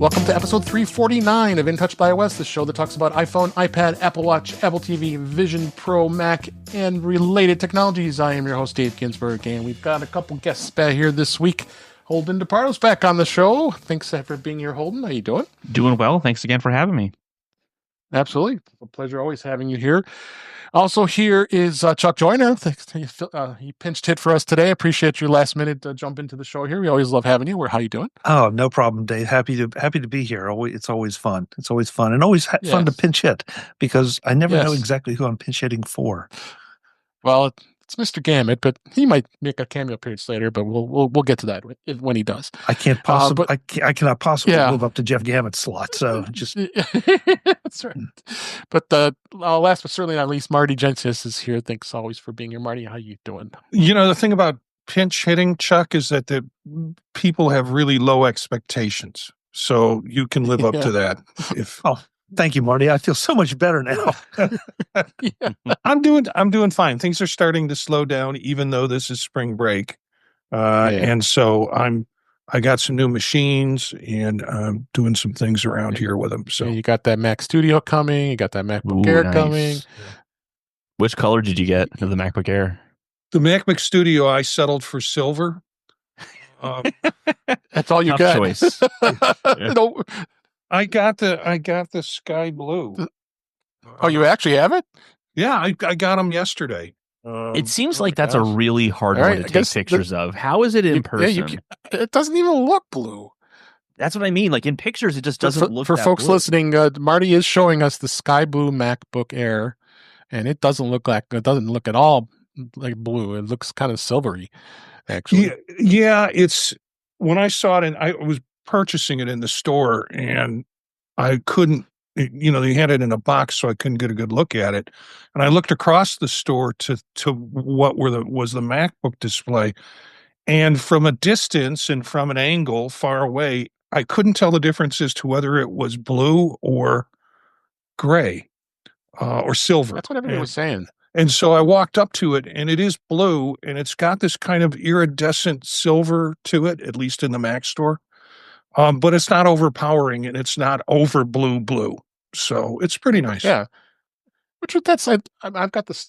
Welcome to episode 349 of In Touch by iOS, the show that talks about iPhone, iPad, Apple Watch, Apple TV, Vision Pro, Mac, and related technologies. I am your host, Dave Ginsburg, and we've got a couple guests back here this week. Holden Depardo's back on the show. Thanks for being here, Holden. How you doing? Doing well. Thanks again for having me. Absolutely. It's a pleasure always having you here. Also here is Chuck Joyner. He pinched hit for us today. Appreciate your last minute jump into the show here. We always love having you. How you doing? Oh, no problem, Dave. Happy to be here. It's always fun. It's always fun, and always fun to pinch hit because I never know exactly who I'm pinch hitting for. Well, it's Mr. Gamet, but he might make a cameo appearance later. But we'll get to that when he does. I can't possibly. I cannot possibly move up to Jeff Gamet's slot. So just that's right. But last but certainly not least, Marty Jencius is here. Thanks always for being here, Marty. How you doing? You know, the thing about pinch hitting, Chuck, is that the people have really low expectations, so you can live up to that. Thank you, Marty. I feel so much better now. I'm doing fine. Things are starting to slow down, even though this is spring break, and so I got some new machines and I'm doing some things around here with them. So you got that Mac Studio coming. You got that MacBook Air coming. Which color did you get of the MacBook Air? The MacBook Studio, I settled for silver. That's all you got. Choice. I got the sky blue. Oh, you actually have it? Yeah, I got them yesterday. It seems like that's a really hard one to take pictures of. How is it in person? It doesn't even look blue. That's what I mean. Like in pictures, it just doesn't look. For that folks blue. listening, Marty is showing us the sky blue MacBook Air, and it doesn't look at all like blue. It looks kind of silvery, actually. Yeah. It's when I saw it, and I was purchasing it in the store, and I couldn't. They had it in a box, so I couldn't get a good look at it. And I looked across the store to what was the MacBook display, and from a distance and from an angle far away, I couldn't tell the difference as to whether it was blue or gray or silver. That's what everybody was saying. And so I walked up to it, and it is blue, and it's got this kind of iridescent silver to it, at least in the Mac store. But it's not overpowering, and it's not over blue. So it's pretty nice. Yeah. I've got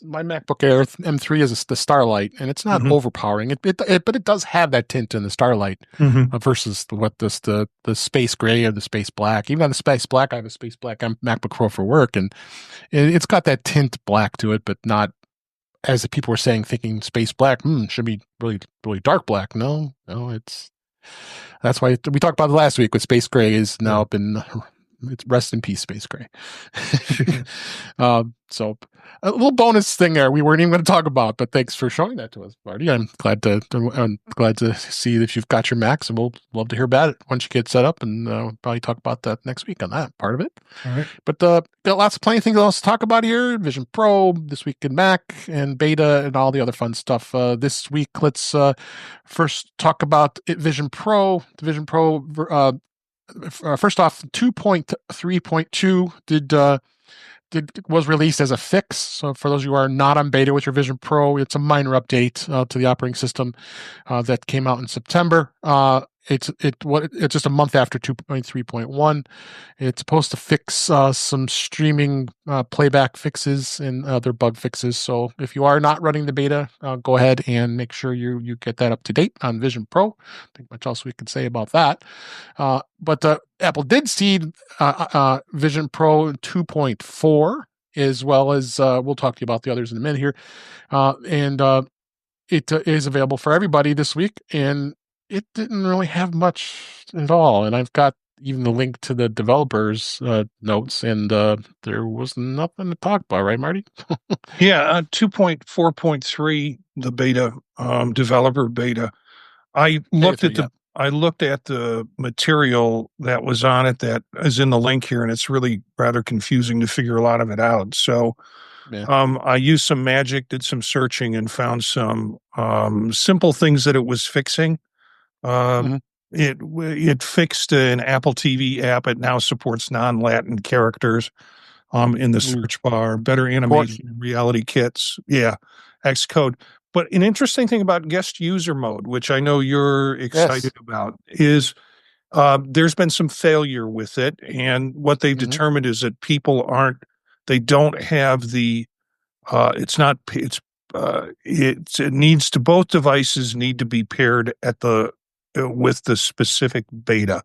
my MacBook Air M3 is the Starlight, and it's not overpowering. But it does have that tint in the Starlight versus the space gray or the space black. Even on the space black, I have a space black MacBook Pro for work, and it's got that tint black to it, but not as the people were saying, thinking space black should be really really dark black. No, that's why we talked about it last week with space gray is now been. It's rest in peace, space gray. So a little bonus thing there we weren't even going to talk about, but thanks for showing that to us, Marty. I'm glad to see that you've got your Macs, and we'll love to hear about it once you get set up, and we'll probably talk about that next week on that part of it. All right. But got plenty of things else to talk about here. Vision Pro, This Week in Mac, and beta, and all the other fun stuff. This week, let's first talk about Vision Pro. The Vision Pro. First off, 2.3.2 was released as a fix. So for those of you who are not on beta with your Vision Pro, it's a minor update to the operating system that came out in September. It's just a month after 2.3.1. It's supposed to fix some streaming playback fixes and other bug fixes. So if you are not running the beta, go ahead and make sure you get that up to date on Vision Pro. I think much else we can say about that. But Apple did seed Vision Pro 2.4, as well as we'll talk to you about the others in a minute here. And it is available for everybody this week, and it didn't really have much at all. And I've got even the link to the developers' notes, and there was nothing to talk about, right, Marty? Yeah, 2.4.3, the beta, developer beta. I looked at the material that was on it that is in the link here, and it's really rather confusing to figure a lot of it out. So I used some magic, did some searching, and found some simple things that it was fixing. It fixed an Apple TV app. It now supports non-Latin characters in the search bar, better animation, reality kits. Yeah, Xcode. But an interesting thing about guest user mode, which I know you're excited about, is There's been some failure with it, and what they've determined is that people don't have the. It needs to, both devices need to be paired with the specific beta,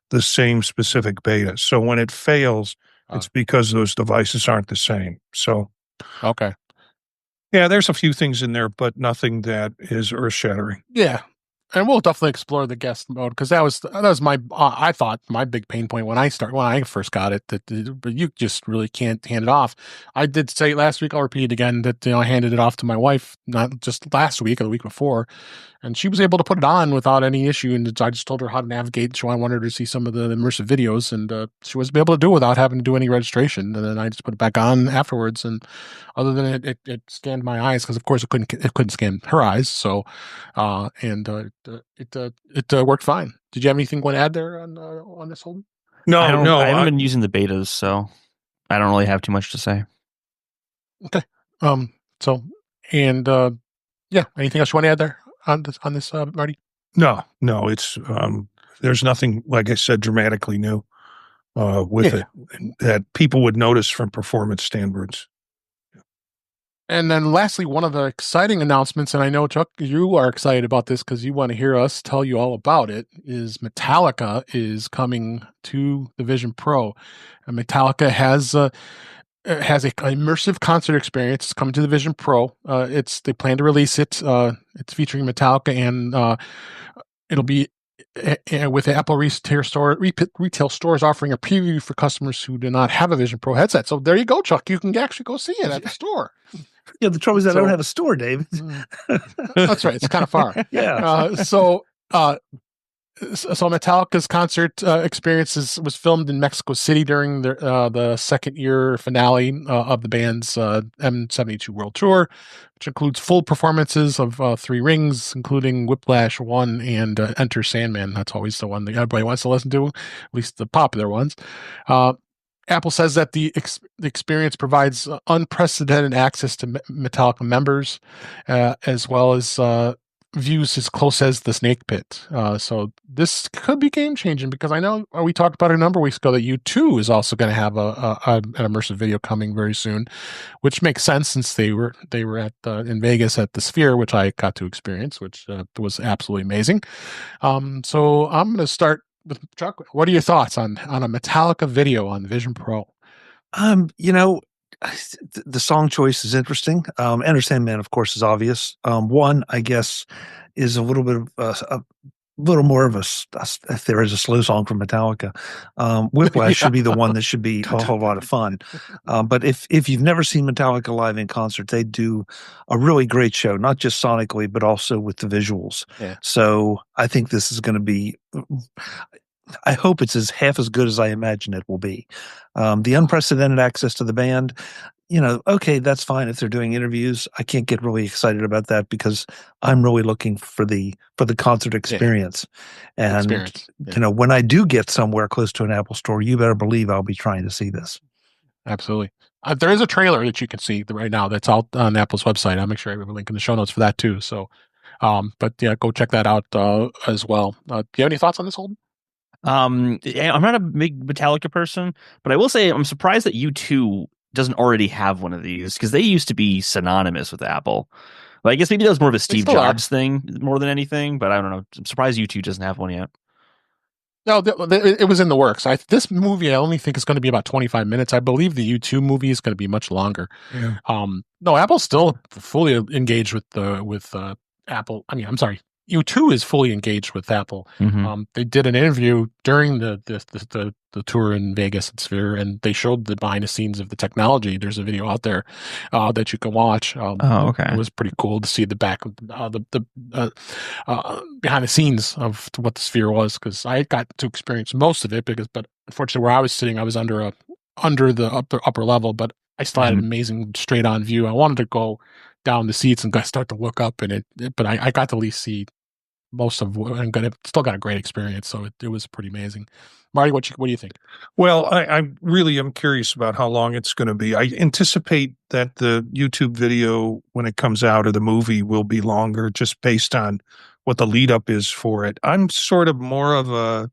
the same specific beta. So when it fails, it's because those devices aren't the same. So, okay. Yeah, there's a few things in there, but nothing that is earth-shattering. Yeah. And we'll definitely explore the guest mode, because that was my I thought my big pain point when I first got it, but you just really can't hand it off. I did say last week, I'll repeat it again, that I handed it off to my wife not just last week or the week before, and she was able to put it on without any issue. And I just told her how to navigate. So I wanted her to see some of the immersive videos, and she was able to do it without having to do any registration. And then I just put it back on afterwards. And other than it scanned my eyes, because of course it couldn't scan her eyes. So, it worked fine. Did you have anything you want to add there on this, Holden? No, I haven't been using the betas, so I don't really have too much to say. Okay. Yeah. Anything else you want to add there on this, Marty? No. It's there's nothing, like I said, dramatically new with it that people would notice from performance standards. And then lastly, one of the exciting announcements, and I know, Chuck, you are excited about this because you want to hear us tell you all about it, is Metallica is coming to the Vision Pro. And Metallica has an immersive concert experience. It's coming to the Vision Pro. They plan to release it. It's featuring Metallica, and it'll be with Apple retail stores offering a preview for customers who do not have a Vision Pro headset. So there you go, Chuck. You can actually go see it at the store. Yeah, the trouble is I don't have a store, David. That's right. It's kind of far. Yeah. So Metallica's concert experience was filmed in Mexico City during the second year finale of the band's M72 World Tour, which includes full performances of Three Rings, including Whiplash 1 and Enter Sandman. That's always the one that everybody wants to listen to, at least the popular ones. Apple says that the experience provides unprecedented access to Metallica members, as well as views as close as the Snake Pit. So this could be game changing, because I know we talked about it a number of weeks ago that U2 is also going to have an immersive video coming very soon, which makes sense since they were at in Vegas at the Sphere, which I got to experience, which was absolutely amazing. So I'm going to start with Chuck. What are your thoughts on a Metallica video on Vision Pro? The song choice is interesting. Enter Sandman, of course, is obvious. One, I guess, is a little bit of a little more of if there is a slow song from Metallica. Whiplash should be the one that should be a whole lot of fun. But if you've never seen Metallica live in concert, they do a really great show, not just sonically, but also with the visuals. Yeah. So I think this is going to be, I hope it's half as good as I imagine it will be. The unprecedented access to the band, okay, that's fine if they're doing interviews. I can't get really excited about that because I'm really looking for the concert experience. Yeah. And when I do get somewhere close to an Apple store, you better believe I'll be trying to see this. Absolutely. There is a trailer that you can see right now that's out on Apple's website. I'll make sure I have a link in the show notes for that too. So, but yeah, go check that out as well. Do you have any thoughts on this, Holden? I'm not a big Metallica person, but I will say I'm surprised that U2 doesn't already have one of these, because they used to be synonymous with Apple. Well, I guess maybe that was more of a Steve Jobs thing more than anything, but I don't know. I'm surprised U2 doesn't have one yet. No, it was in the works. This movie, I only think is going to be about 25 minutes. I believe the U2 movie is going to be much longer. Yeah. No, Apple's still fully engaged with Apple. I mean, I'm sorry. U2 is fully engaged with Apple. Mm-hmm. They did an interview during the tour in Vegas at Sphere, and they showed the behind the scenes of the technology. There's a video out there that you can watch. Okay. It was pretty cool to see the back of the behind the scenes of what the Sphere was, because I got to experience most of it, but unfortunately where I was sitting, I was under the upper level, but I still had an amazing straight on view. I wanted to go down the seats and start to look up, but I got to at least see most of what I'm still got a great experience. So it was pretty amazing. Marty, what do you think? Well, I really am curious about how long it's going to be. I anticipate that the YouTube video, when it comes out, or the movie, will be longer, just based on what the lead up is for it. I'm sort of more of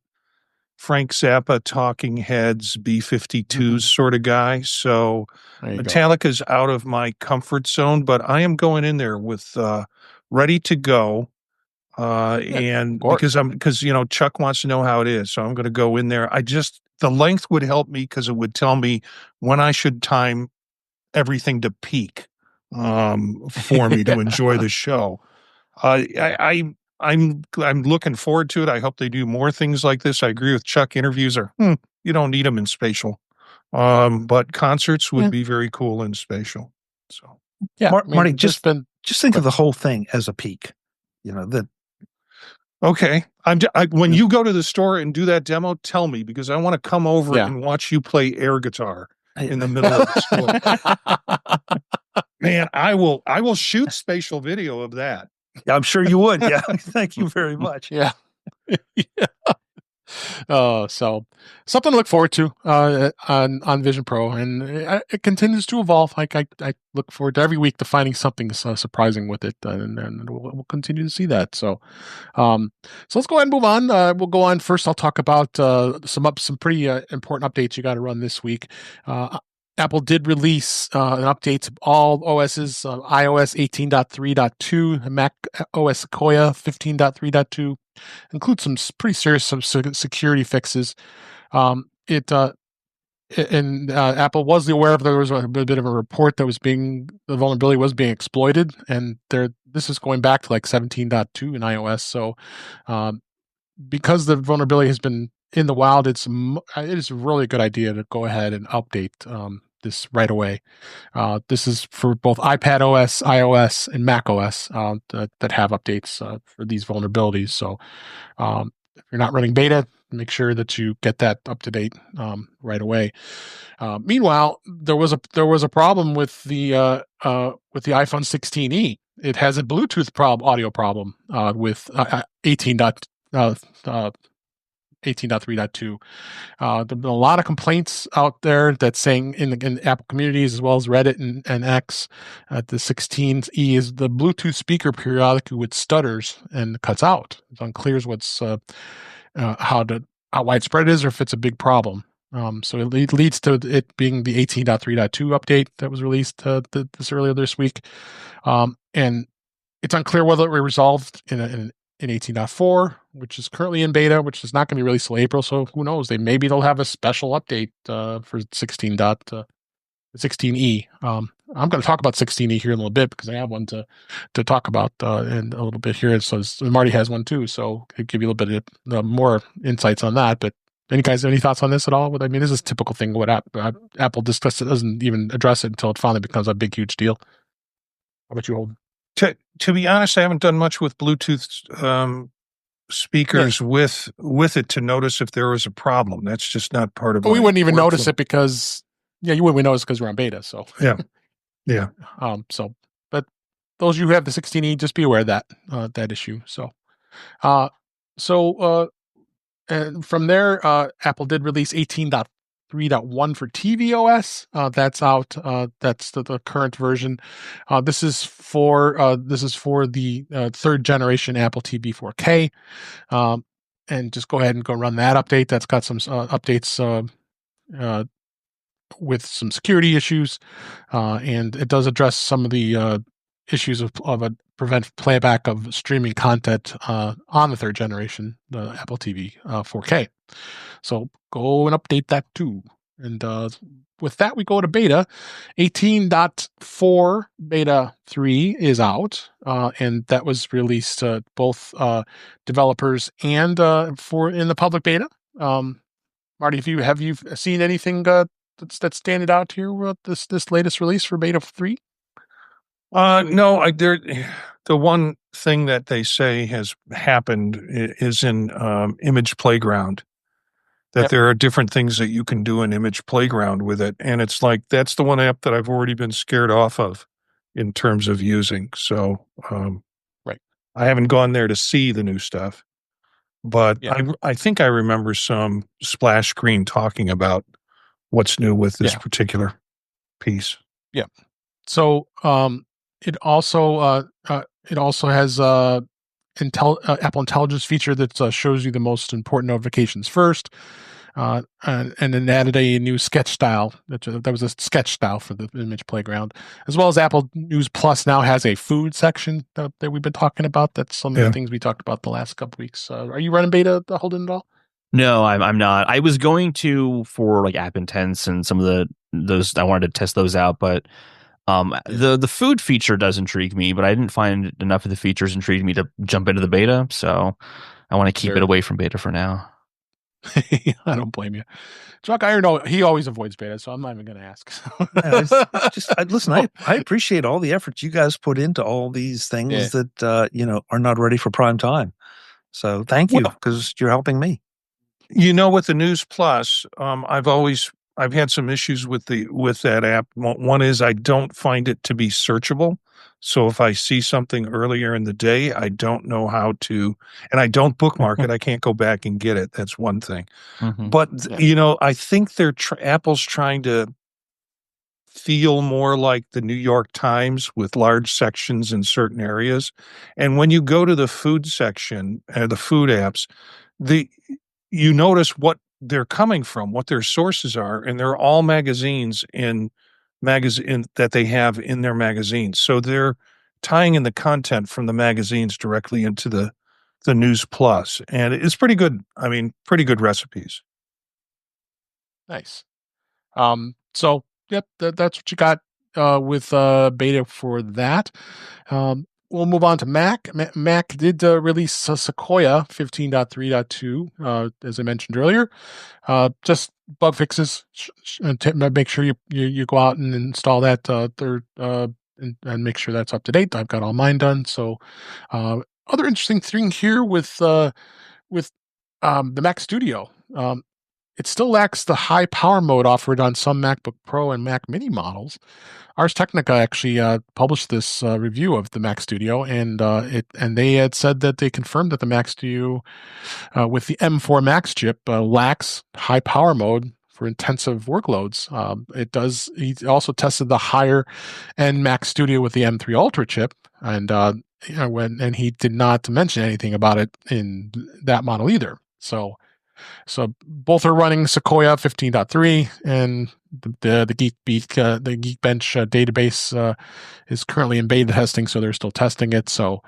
Frank Zappa, Talking Heads, B-52s sort of guy. So Metallica's out of my comfort zone, but I am going in there with ready to go. And because Chuck wants to know how it is, so I'm going to go in there. The length would help me because it would tell me when I should time everything to peak for me to enjoy the show. I'm looking forward to it. I hope they do more things like this. I agree with Chuck. Interviews are you don't need them in spatial, but concerts would be very cool in spatial. So Marty, just think of the whole thing as a peak. That. Okay. When you go to the store and do that demo, tell me, because I want to come over and watch you play air guitar in the middle of the store. Man, I will shoot spatial video of that. Yeah, I'm sure you would. Yeah. Thank you very much. Yeah. So something to look forward to on Vision Pro, and it continues to evolve. I look forward to every week to finding something surprising with it, and we'll continue to see that. So let's go ahead and move on. We'll go on first. I'll talk about some pretty important updates you got to run this week. Apple did release an update to all OSs, iOS 18.3.2, Mac OS Sequoia 15.3.2. Includes some pretty serious security fixes. Apple was aware there was a bit of a report that the vulnerability was being exploited, and this is going back to like 17.2 in iOS. So because the vulnerability has been in the wild, it is a really good idea to go ahead and update this right away. This is for both iPad OS, iOS, and Mac OS that have updates for these vulnerabilities. So if you're not running beta, make sure that you get that up to date right away. Meanwhile, there was a problem with the iPhone 16e. It has a Bluetooth audio problem with 18.3.2. There have been a lot of complaints out there that's saying in Apple communities as well as Reddit and X, the 16e is the Bluetooth speaker periodically stutters and cuts out. It's unclear what's how widespread it is or if it's a big problem. So it leads to it being the 18.3.2 update that was released this earlier this week, and it's unclear whether it will be resolved in 18.4, which is currently in beta, which is not going to be released till April. So who knows? Maybe they'll have a special update for 16e. I'm going to talk about 16e here in a little bit because I have one to talk about in a little bit here. So Marty has one too, so I'll give you a little bit of more insights on that. But any thoughts on this at all? I mean, this is a typical thing. What Apple discusses, doesn't even address it until it finally becomes a big, huge deal. How about you, Holden? To be honest, I haven't done much with Bluetooth speakers with it to notice if there was a problem. That's just not part of. We wouldn't even notice it because, you wouldn't notice because we're on beta. So yeah. But those of you who have the 16e, just be aware of that issue. And from there, Apple did release 18.3.1 for tvOS. That's out. That's the current version. This is for the third generation Apple TV 4K. And just go ahead and go run that update. That's got some updates with some security issues, and it does address some of the issues of a prevent playback of streaming content on the third generation, the Apple TV 4K. So go and update that too. And with that, we go to beta. 18.4 beta 3 is out, and that was released to both developers and for in the public beta. Marty, have you seen anything that's standing out here with this latest release for beta 3? No, the one thing that they say has happened is in Image Playground, that there are different things that you can do in Image Playground with it. And it's like, that's the one app that I've already been scared off of in terms of using. So, right. I haven't gone there to see the new stuff, but I think I remember some splash screen talking about what's new with this particular piece. Yeah. So, it also has Apple Intelligence feature that shows you the most important notifications first. And then added a new sketch style. That was a sketch style for the image playground, as well as Apple News Plus now has a food section that we've been talking about. That's some of the things we talked about the last couple weeks. Are you running beta, Holden, at all? No, I'm not. I was going to for like App Intense and some of those. I wanted to test those out, but the food feature does intrigue me, but I didn't find enough of the features intrigued me to jump into the beta. So I want to keep it away from beta for now. I don't blame you. Chuck Iron, he always avoids beta, so I'm not even going to ask. It's just listen. I appreciate all the effort you guys put into all these things that are not ready for prime time. So thank you, because you're helping me. With the News Plus, I've had some issues with that app. One is I don't find it to be searchable. So if I see something earlier in the day, I don't know how to, and I don't bookmark it. I can't go back and get it. That's one thing. Mm-hmm. But, I think Apple's trying to feel more like the New York Times with large sections in certain areas. And when you go to the food section, the food apps, you notice what they're coming from, what their sources are, and they're all magazines that they have in their magazines. So they're tying in the content from the magazines directly into the News Plus, and it's pretty good. I mean, pretty good recipes. Nice. So yep, that's what you got with beta for that. We'll move on to Mac. Mac did release Sequoia 15.3.2, as I mentioned earlier. Just bug fixes. Make sure you go out and install that and make sure that's up to date. I've got all mine done. So, other interesting thing here with the Mac Studio. It still lacks the high power mode offered on some MacBook Pro and Mac Mini models. Ars Technica actually published this review of the Mac Studio, and they had said that they confirmed that the Mac Studio with the M4 Max chip lacks high power mode for intensive workloads. He also tested the higher end Mac Studio with the M3 Ultra chip, and he did not mention anything about it in that model either. So both are running Sequoia 15.3, and the Geekbench database is currently in beta testing, so they're still testing it. So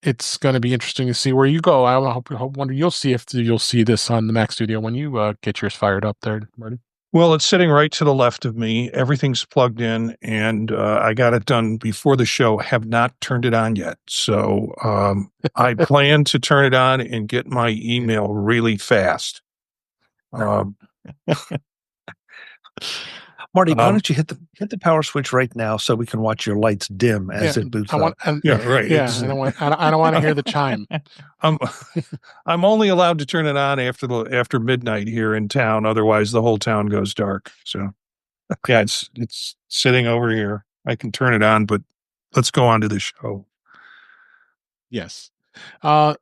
it's going to be interesting to see where you go. I wonder you'll see this on the Mac Studio when you get yours fired up there, Marty. Well, it's sitting right to the left of me. Everything's plugged in, and I got it done before the show. Have not turned it on yet. So I plan to turn it on and get my email really fast. Marty, why don't you hit the power switch right now so we can watch your lights dim as it boots up? Right. Yeah, I don't want to hear the chime. I'm only allowed to turn it on after midnight here in town. Otherwise, the whole town goes dark. So, yeah, it's sitting over here. I can turn it on, but let's go on to the show. Yes. Moving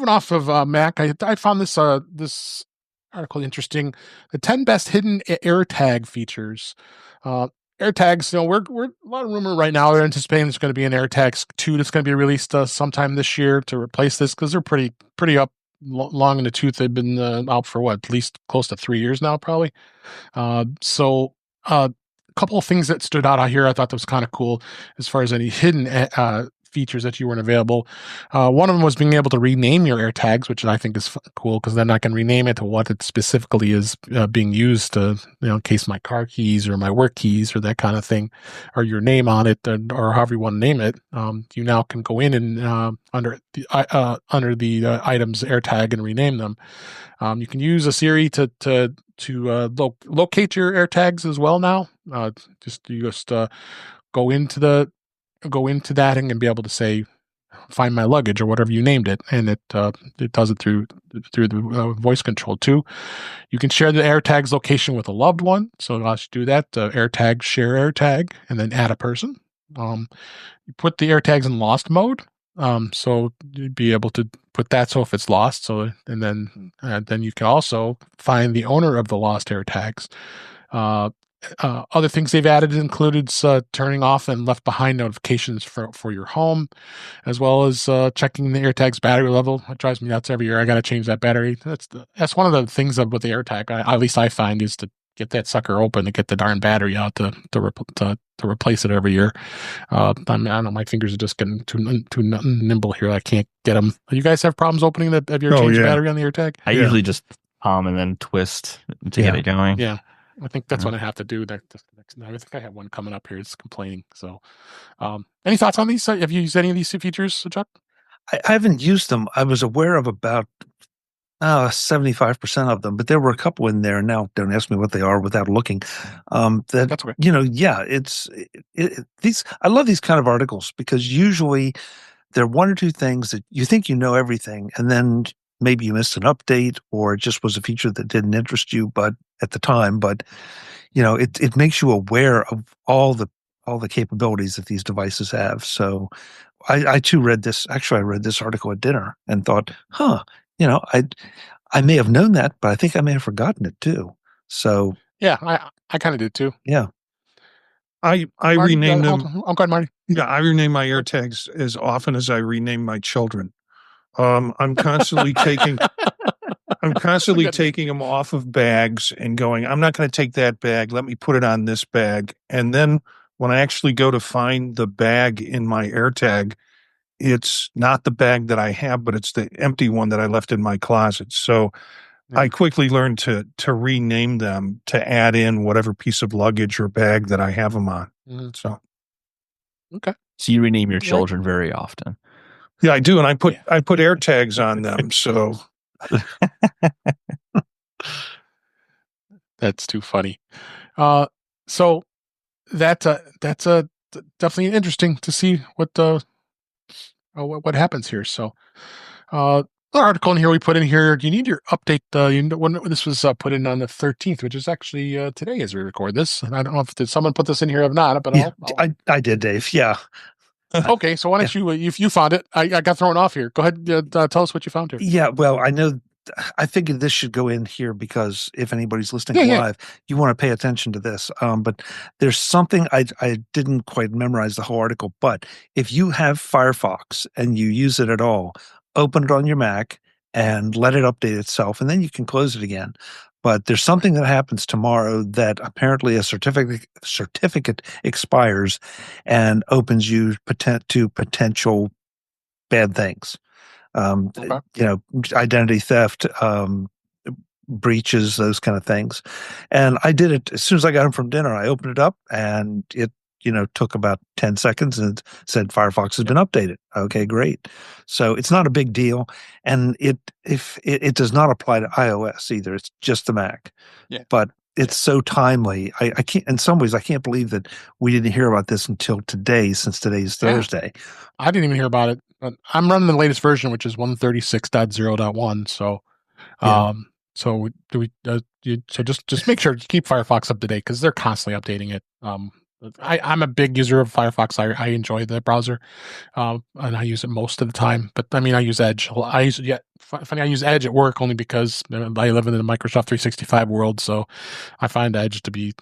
off of Mac, I found this article interesting. The 10 best hidden AirTag features. AirTags, we're a lot of rumor right now. They're anticipating there's going to be an AirTags 2 that's going to be released sometime this year to replace this, because they're pretty up long in the tooth. They've been out for at least close to 3 years now, probably. So a couple of things that stood out here I thought that was kind of cool as far as any hidden features that you weren't available. One of them was being able to rename your AirTags, which I think is cool, because then I can rename it to what it specifically is being used to, in case my car keys or my work keys or that kind of thing, or your name on it, or however you want to name it. You now can go in and under the items AirTag and rename them. You can use a Siri to locate your AirTags as well now. You go into that and be able to say, find my luggage or whatever you named it, and it does it through the voice control too. You can share the AirTag's location with a loved one, so I'll do that. AirTag, share AirTag, and then add a person. You put the AirTags in lost mode, so you'd be able to put that so if it's lost. So and then you can also find the owner of the lost AirTags. Other things they've added included turning off and left behind notifications for your home, as well as checking the AirTag's battery level. It drives me nuts every year. I got to change that battery. That's one of the things with the AirTag. At least I find is to get that sucker open to get the darn battery out to replace it every year. I don't know. My fingers are just getting too nimble here. I can't get them. You guys have problems opening that? Have you ever changed the battery on the AirTag? I usually just palm and then twist to get it going. Yeah. I think that's what I have to do. I think I have one coming up here. It's complaining. So, any thoughts on these? Have you used any of these features, Chuck? I haven't used them. I was aware of about 75% of them, but there were a couple in there. Now, don't ask me what they are without looking. That's okay. These. I love these kind of articles because usually there are one or two things that you think you know everything, and then maybe you missed an update or it just was a feature that didn't interest you, but at the time, it makes you aware of all the capabilities that these devices have. So I too read this. Actually, I read this article at dinner and thought, I may have known that, but I think I may have forgotten it too. So yeah, I kind of did too. Yeah. I rename them. Oh, go ahead, Marty. Yeah, I rename my AirTags as often as I rename my children. I'm constantly taking them off of bags and going, I'm not going to take that bag. Let me put it on this bag. And then when I actually go to find the bag in my AirTag, it's not the bag that I have, but it's the empty one that I left in my closet. So I quickly learned to rename them to add in whatever piece of luggage or bag that I have them on. So, okay. So you rename your children very often. Yeah, I do, and I put AirTags on them. So that's too funny. So that's definitely interesting to see what happens here. So, the article in here we put in here. You need your update. When this was put in on the 13th, which is actually today as we record this. And I don't know if someone put this in here or not, but I did, Dave. Yeah. Okay, so why don't you, if you found it, I got thrown off here. Go ahead, tell us what you found here. Yeah, well, I figured this should go in here because if anybody's listening live, you want to pay attention to this. But there's something I didn't quite memorize the whole article, but if you have Firefox and you use it at all, open it on your Mac and let it update itself, and then you can close it again. But there's something that happens tomorrow that apparently a certificate expires and opens you to potential bad things. Identity theft, breaches, those kind of things. And I did it as soon as I got home from dinner. I opened it up and it took about 10 seconds and it said Firefox has been updated. Okay, great. So it's not a big deal. And it does not apply to iOS either. It's just the Mac. Yeah. But it's so timely. I can't, in some ways, I can't believe that we didn't hear about this until today, since today's Thursday. I didn't even hear about it. But I'm running the latest version, which is 136.0.1. So, so just make sure you keep Firefox up to date because they're constantly updating it. I'm a big user of Firefox. I enjoy the browser, and I use it most of the time. But I mean, I use Edge. I use Edge at work only because I live in the Microsoft 365 world. So I find Edge to be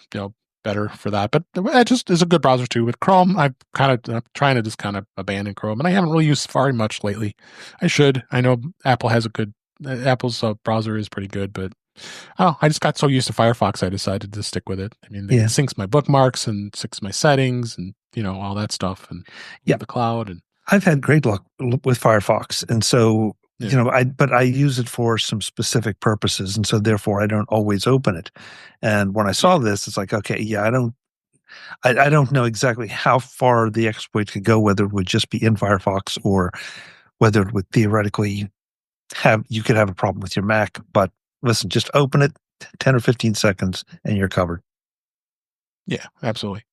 better for that. But Edge is a good browser too. With Chrome, I'm trying to just kind of abandon Chrome, and I haven't really used Safari much lately. I should. I know Apple's browser is pretty good, but I just got so used to Firefox, I decided to stick with it. I mean, it syncs my bookmarks and syncs my settings and, all that stuff and the cloud. And I've had great luck with Firefox. And so, but I use it for some specific purposes. And so therefore I don't always open it. And when I saw this, it's like, okay, I don't know exactly how far the exploit could go, whether it would just be in Firefox or whether it would theoretically you could have a problem with your Mac, but listen, just open it 10 or 15 seconds and you're covered. Yeah, absolutely.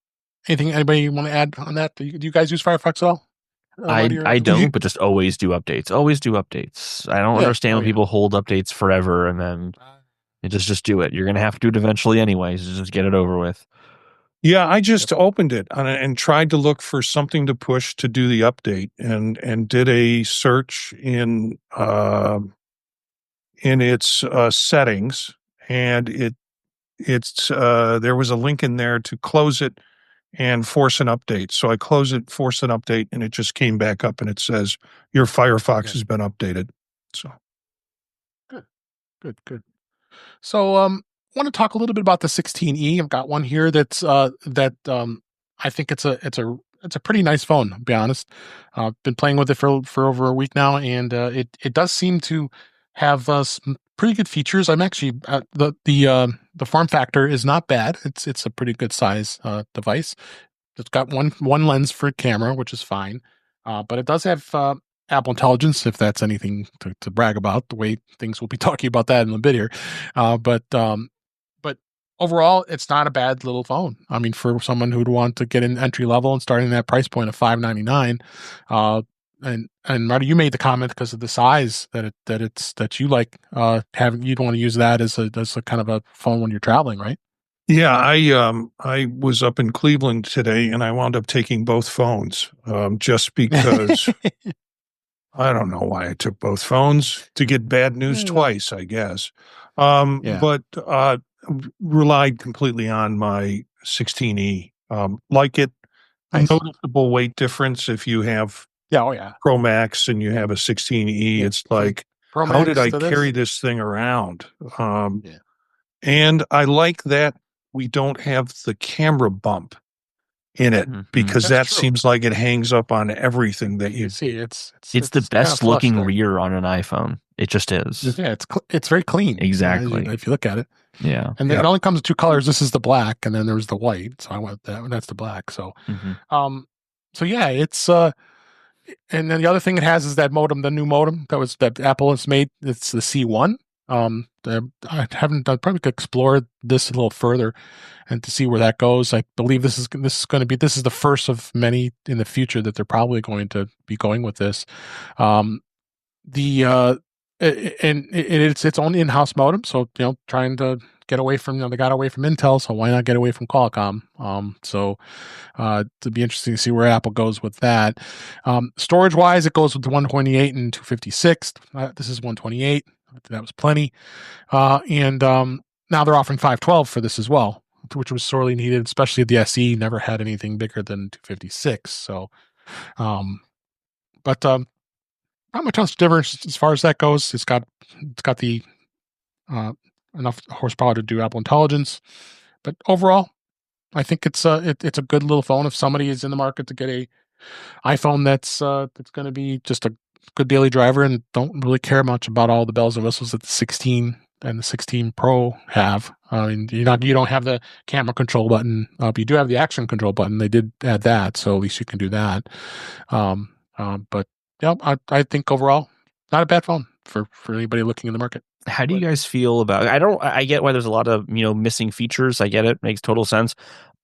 Anybody want to add on that? Do you guys use Firefox at all? I don't, but just always do updates. Always do updates. I don't understand when people hold updates forever and then just do it. You're going to have to do it eventually anyways. Just get it over with. Yeah, I just opened it and tried to look for something to push to do the update and did a search in its settings, and it's there was a link in there to close it and force an update. So I close it, force an update, and it just came back up and it says your Firefox has been updated. So good. So I want to talk a little bit about the 16E. I've got one here that's I think it's a pretty nice phone, to be honest. I've been playing with it for over a week now, and it does seem to have some pretty good features. I'm actually the form factor is not bad. It's a pretty good size device. It's got one lens for camera, which is fine, but it does have Apple Intelligence, if that's anything to brag about. The way things, we'll be talking about that in a bit here, but overall, it's not a bad little phone. I mean, for someone who'd want to get in entry level and starting that price point of $599, and Marty, you made the comment because of the size that you like having. You'd want to use that as a kind of a phone when you're traveling, right? yeah, I was up in Cleveland today and I wound up taking both phones just because I don't know why I took both phones to get bad news twice, I guess. But relied completely on my 16E. Like it, Nice. noticeable weight difference if you have Pro Max and you have a 16E. It's like, Pro how Max did I to carry this thing around? And I like that we don't have the camera bump in it because that seems like it hangs up on everything that you see. It's the best looking rear on an iPhone. It just is. Yeah, it's very clean. Exactly. If you look at it. Yeah. And it only comes in two colors. This is the black, and then there's the white. So I went that. That's the black. So, so yeah, it's and then the other thing it has is that modem, the new modem that Apple has made. It's the C1. I haven't. I probably could explore this a little further, and to see where that goes. I believe this is the first of many in the future that they're probably going to be going with this. It's its own in-house modem, so trying to get away from they got away from Intel, so why not get away from Qualcomm? So it'd be interesting to see where Apple goes with that. Storage wise, it goes with the 128 and 256. This is 128. That was plenty, and now they're offering 512 for this as well, which was sorely needed, especially the SE never had anything bigger than 256. So, but not much else difference as far as that goes. It's got the enough horsepower to do Apple Intelligence, but overall, I think it's a good little phone. If somebody is in the market to get a iPhone that's going to be just a good daily driver and don't really care much about all the bells and whistles that the 16 and the 16 Pro have. I mean, you don't have the camera control button, but you do have the action control button. They did add that, so at least you can do that. But yeah, I think overall, not a bad phone for anybody looking in the market. How do you guys feel about? I get why there's a lot of missing features. I get it, makes total sense.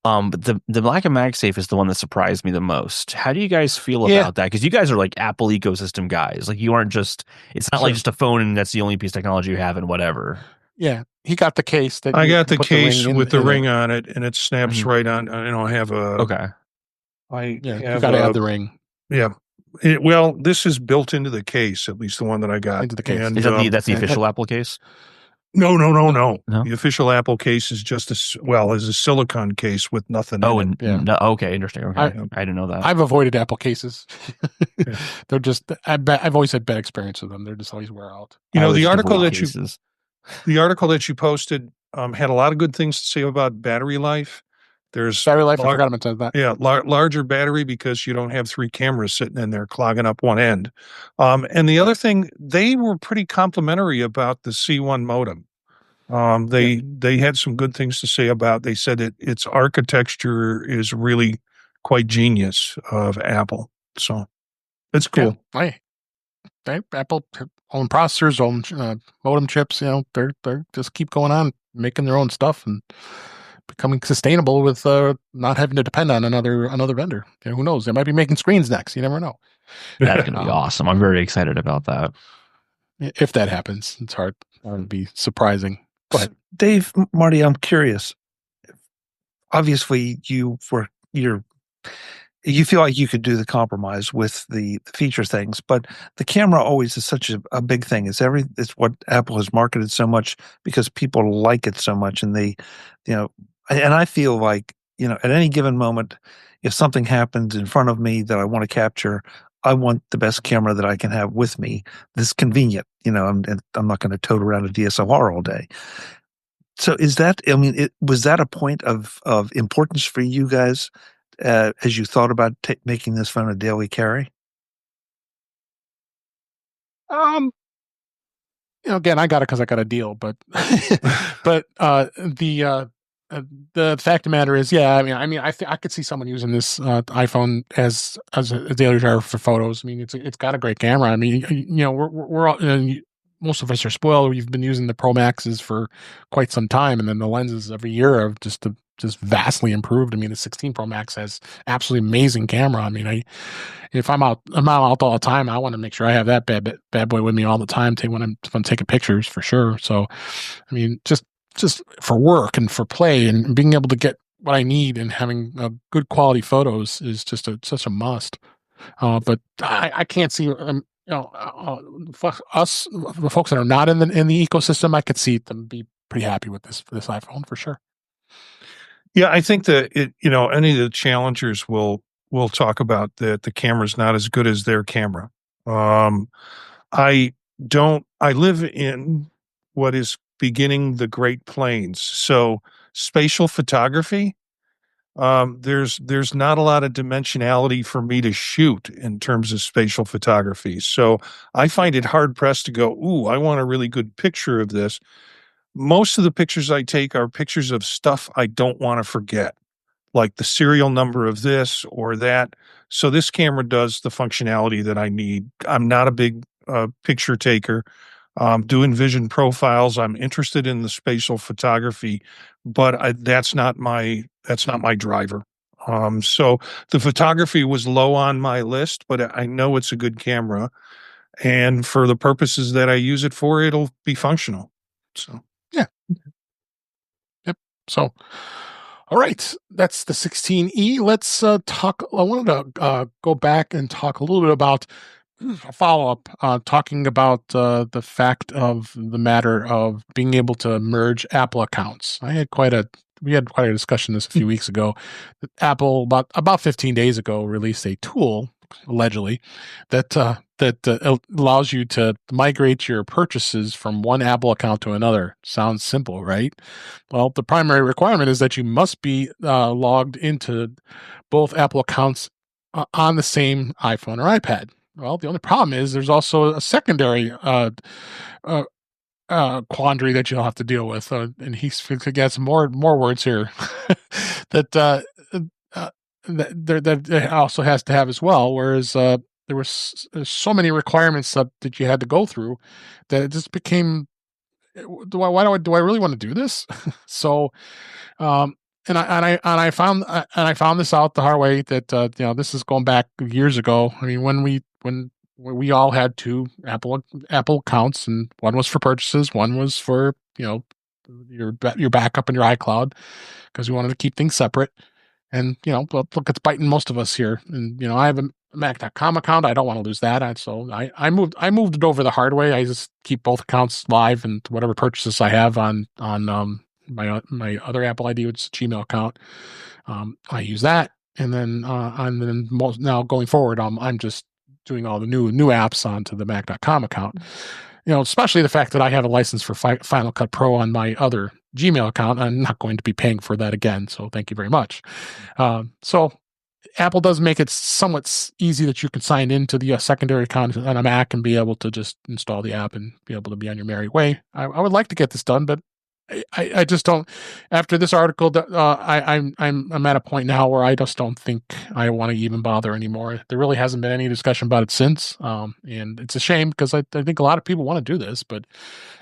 But the lack of MagSafe is the one that surprised me the most. How do you guys feel about that? Because you guys are like Apple ecosystem guys. Like you aren't just. It's not like just a phone and that's the only piece of technology you have and whatever. Yeah, he got the case. I got the case with the ring on it, and it snaps right on. I don't have a. Okay. You got to have the ring. Yeah. Well, this is built into the case, at least the one that I got. Into the case. And, that's the official Apple case? No. The official Apple case is just is a silicone case with nothing in it. No, okay, interesting. Okay. I didn't know that. I've avoided Apple cases. They're just, I've always had bad experience with them. They're just always wear out. The article that you posted had a lot of good things to say about battery life. There's battery life. I forgot about that. Yeah, larger battery because you don't have three cameras sitting in there clogging up one end. And the other thing, they were pretty complimentary about the C1 modem. They had some good things to say about. They said its architecture is really quite genius of Apple. So it's cool. Yeah, Apple own processors, own modem chips. They're just keep going on making their own stuff and becoming sustainable with not having to depend on another vendor. Who knows? They might be making screens next. You never know. That's going to be awesome. I'm very excited about that. If that happens, it's hard. It would be surprising. Go ahead. Dave, Marty, I'm curious. Obviously, you're you feel like you could do the compromise with the feature things, but the camera always is such a big thing. It's what Apple has marketed so much because people like it so much, and and I feel like, at any given moment, if something happens in front of me that I want to capture, I want the best camera that I can have with me. This is convenient. I'm not going to tote around a DSLR all day. So was that a point of importance for you guys as you thought about making this phone a daily carry? Again, I got it because I got a deal, but but the fact of the matter is, yeah, I could see someone using this iPhone as a daily driver for photos. I mean, it's got a great camera. I mean, we're all, most of us are spoiled. We've been using the Pro Maxes for quite some time, and then the lenses every year have just vastly improved. I mean, the 16 Pro Max has absolutely amazing camera. I mean, if I'm out all the time, I want to make sure I have that bad boy with me all the time when I'm taking pictures, for sure. So, I mean, just for work and for play and being able to get what I need and having good quality photos is just such a must. But I can't see, for us, the folks that are not in the ecosystem, I could see them be pretty happy with this iPhone for sure. Yeah, I think that any of the challengers will talk about that the camera's not as good as their camera. I live in what is beginning the Great Plains, so spatial photography. There's not a lot of dimensionality for me to shoot in terms of spatial photography, so I find it hard pressed to go, ooh, I want a really good picture of this. Most of the pictures I take are pictures of stuff I don't want to forget, like the serial number of this or that. So this camera does the functionality that I need. I'm not a big picture taker. Doing vision profiles, I'm interested in the spatial photography, but that's not my driver. So the photography was low on my list, but I know it's a good camera, and for the purposes that I use it for, it'll be functional. So. Yeah. Yep. So, all right, that's the 16E. Let's talk. I wanted to go back and talk a little bit about a follow-up, talking about the fact of the matter of being able to merge Apple accounts. We had quite a discussion this a few weeks ago. Apple about 15 days ago released a tool, allegedly, that allows you to migrate your purchases from one Apple account to another. Sounds simple, right? Well, the primary requirement is that you must be logged into both Apple accounts on the same iPhone or iPad. Well, the only problem is there's also a secondary quandary that you'll have to deal with, and he gets more words here that that also has to have as well. Whereas there was so many requirements that you had to go through that it just became, do I really want to do this? So, and I found this out the hard way that this is going back years ago. I mean, when we all had two Apple accounts, and one was for purchases, one was for your backup and your iCloud, because we wanted to keep things separate. And look, it's biting most of us here. And I have a Mac.com account. I don't want to lose that. So I moved it over the hard way. I just keep both accounts live, and whatever purchases I have on my other Apple ID, which is a Gmail account, I use that. And then now going forward, I'm just doing all the new apps onto the Mac.com account. Especially the fact that I have a license for Final Cut Pro on my other Gmail account. I'm not going to be paying for that again. So thank you very much. So Apple does make it somewhat easy that you can sign into the secondary account on a Mac and be able to just install the app and be able to be on your merry way. I would like to get this done, but I just don't. After this article, I'm at a point now where I just don't think I want to even bother anymore. There really hasn't been any discussion about it since, and it's a shame because I think a lot of people want to do this, but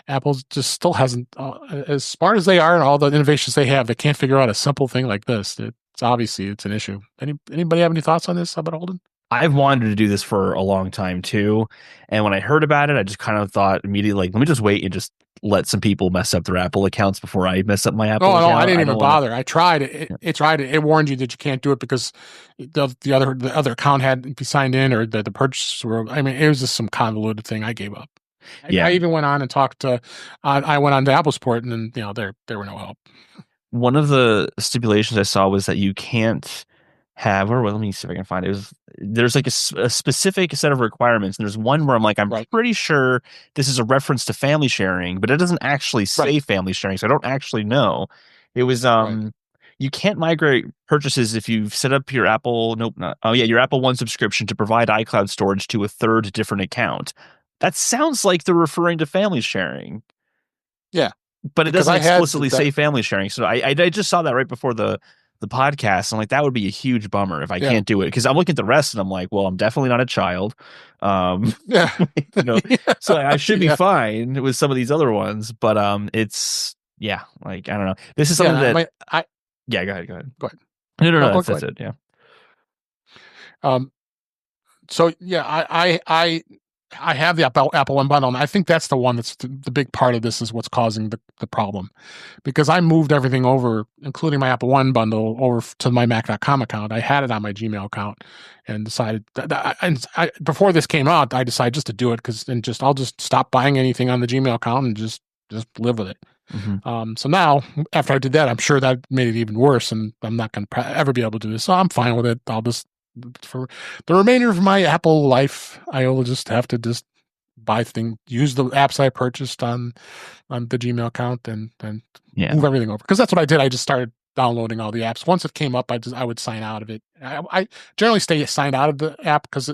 Apple just still hasn't. As smart as they are and all the innovations they have, they can't figure out a simple thing like this. It's obviously an issue. Anybody have any thoughts on this? How about Holden? I've wanted to do this for a long time too. And when I heard about it, I just kind of thought immediately, like, let me just wait and just let some people mess up their Apple accounts before I mess up my Apple Oh no, I account. didn't I even don't want bother. I tried it. It tried it. It warned you that you can't do it because the other account had to be signed in, or the purchases were. I mean, it was just some convoluted thing. I gave up. Yeah. I even went on and talked to. I went on to Apple Support, and then there were no help. One of the stipulations I saw was that you can't have, or well, let me see if I can find it. There's like a specific set of requirements, and there's one where I'm like, I'm Right. pretty sure this is a reference to family sharing, but it doesn't actually say Right. family sharing, so I don't actually know. It was Right. you can't migrate purchases if you've set up your Apple, nope, not, oh yeah, your Apple One subscription to provide iCloud storage to a third different account. That sounds like they're referring to family sharing. Yeah. But it Because doesn't I had explicitly that. say family sharing. So I just saw that right before the podcast. I'm like, that would be a huge bummer if I Yeah. can't do it. Because I'm looking at the rest and I'm like, well, I'm definitely not a child. Yeah. You know, so I should be Yeah. fine with some of these other ones. But it's like I don't know. This is something that yeah, go ahead. Go ahead. No, Go that's ahead. it. Yeah. So yeah, I have the Apple One bundle, and I think that's the one that's the big part of this is what's causing the problem, because I moved everything over, including my Apple One bundle, over to my Mac.com account. I had it on my Gmail account, and decided before this came out, I decided just to do it I'll just stop buying anything on the Gmail account and just live with it. Mm-hmm. So now, after I did that, I'm sure that made it even worse, and I'm not going to ever be able to do this. So I'm fine with it. I'll just, for the remainder of my Apple life, I will just have to just use the apps I purchased on the Gmail account, and move everything over. Because that's what I did. I just started downloading all the apps. Once it came up, I would sign out of it. I generally stay signed out of the app because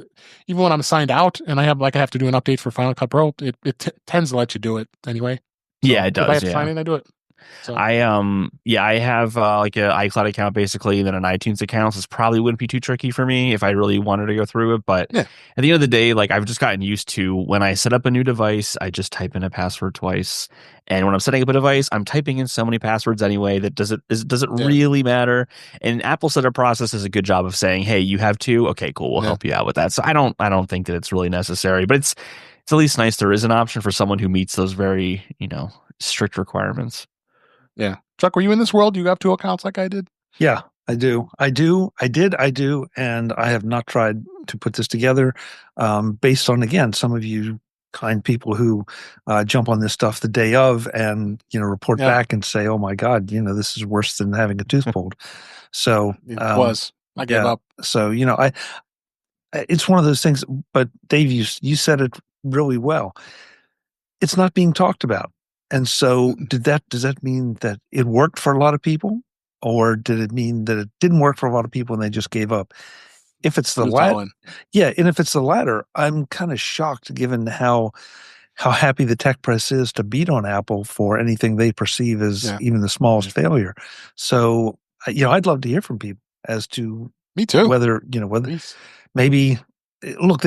even when I'm signed out and I have to do an update for Final Cut Pro, it tends to let you do it anyway. So Yeah, it does. If I have to sign in, I do it. So I have like an iCloud account basically, and then an iTunes account. So this probably wouldn't be too tricky for me if I really wanted to go through it. But yeah. At the end of the day, like I've just gotten used to when I set up a new device, I just type in a password twice. And when I'm setting up a device, I'm typing in so many passwords anyway that does it really matter? And Apple setup process does a good job of saying, hey, you have two. Okay, cool. We'll help you out with that. So I don't think that it's really necessary, but it's at least nice there is an option for someone who meets those very, strict requirements. Yeah. Chuck, were you in this world? You have two accounts like I did? Yeah, I do. I do. And I have not tried to put this together based on, again, some of you kind people who jump on this stuff the day of and, report back and say, oh my God, this is worse than having a tooth pulled. So I gave up. So, it's one of those things, but Dave, you said it really well. It's not being talked about. And so does that mean that it worked for a lot of people, or did it mean that it didn't work for a lot of people and they just gave up? If it's the latter, and if it's the latter, I'm kind of shocked given how happy the tech press is to beat on Apple for anything they perceive as even the smallest failure. So, I'd love to hear from people as to me too whether maybe look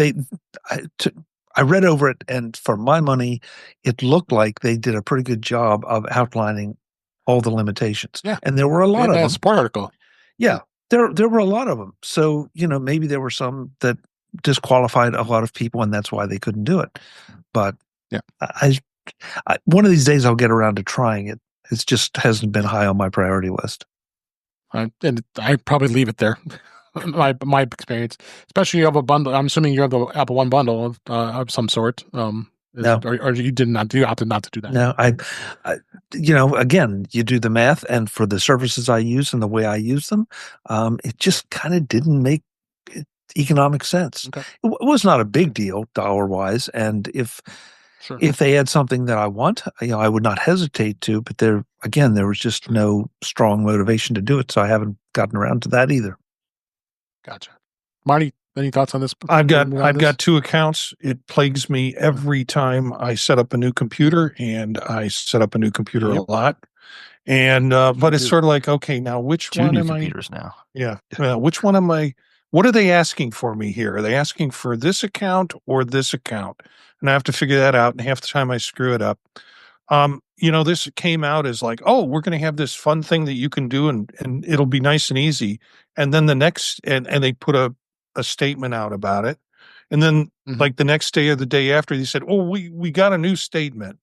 I read over it, and for my money, it looked like they did a pretty good job of outlining all the limitations. Yeah. And there were a lot of them. A support article. Yeah. There were a lot of them. So, maybe there were some that disqualified a lot of people, and that's why they couldn't do it. But I one of these days I'll get around to trying it. It just hasn't been high on my priority list. And I probably leave it there. My experience, especially you have a bundle. I'm assuming you have the Apple One bundle of some sort. No. Or you did not. You opted not to do that. No, I again, you do the math, and for the services I use and the way I use them, it just kind of didn't make economic sense. Okay. It was not a big deal dollar wise, and if they had something that I want, I would not hesitate to. But there was just no strong motivation to do it, so I haven't gotten around to that either. Gotcha. Marty, any thoughts on this? I've got two accounts. It plagues me every time I set up a new computer, and I set up a new computer a lot. And but it's sort of like, okay, now which two one new am computers I? Now? Yeah. Which one am I? What are they asking for me here? Are they asking for this account or this account? And I have to figure that out. And half the time I screw it up. This came out as like, oh, we're going to have this fun thing that you can do, and it'll be nice and easy. And then the next, and they put a a statement out about it. And then like the next day or the day after, they said, oh, we got a new statement.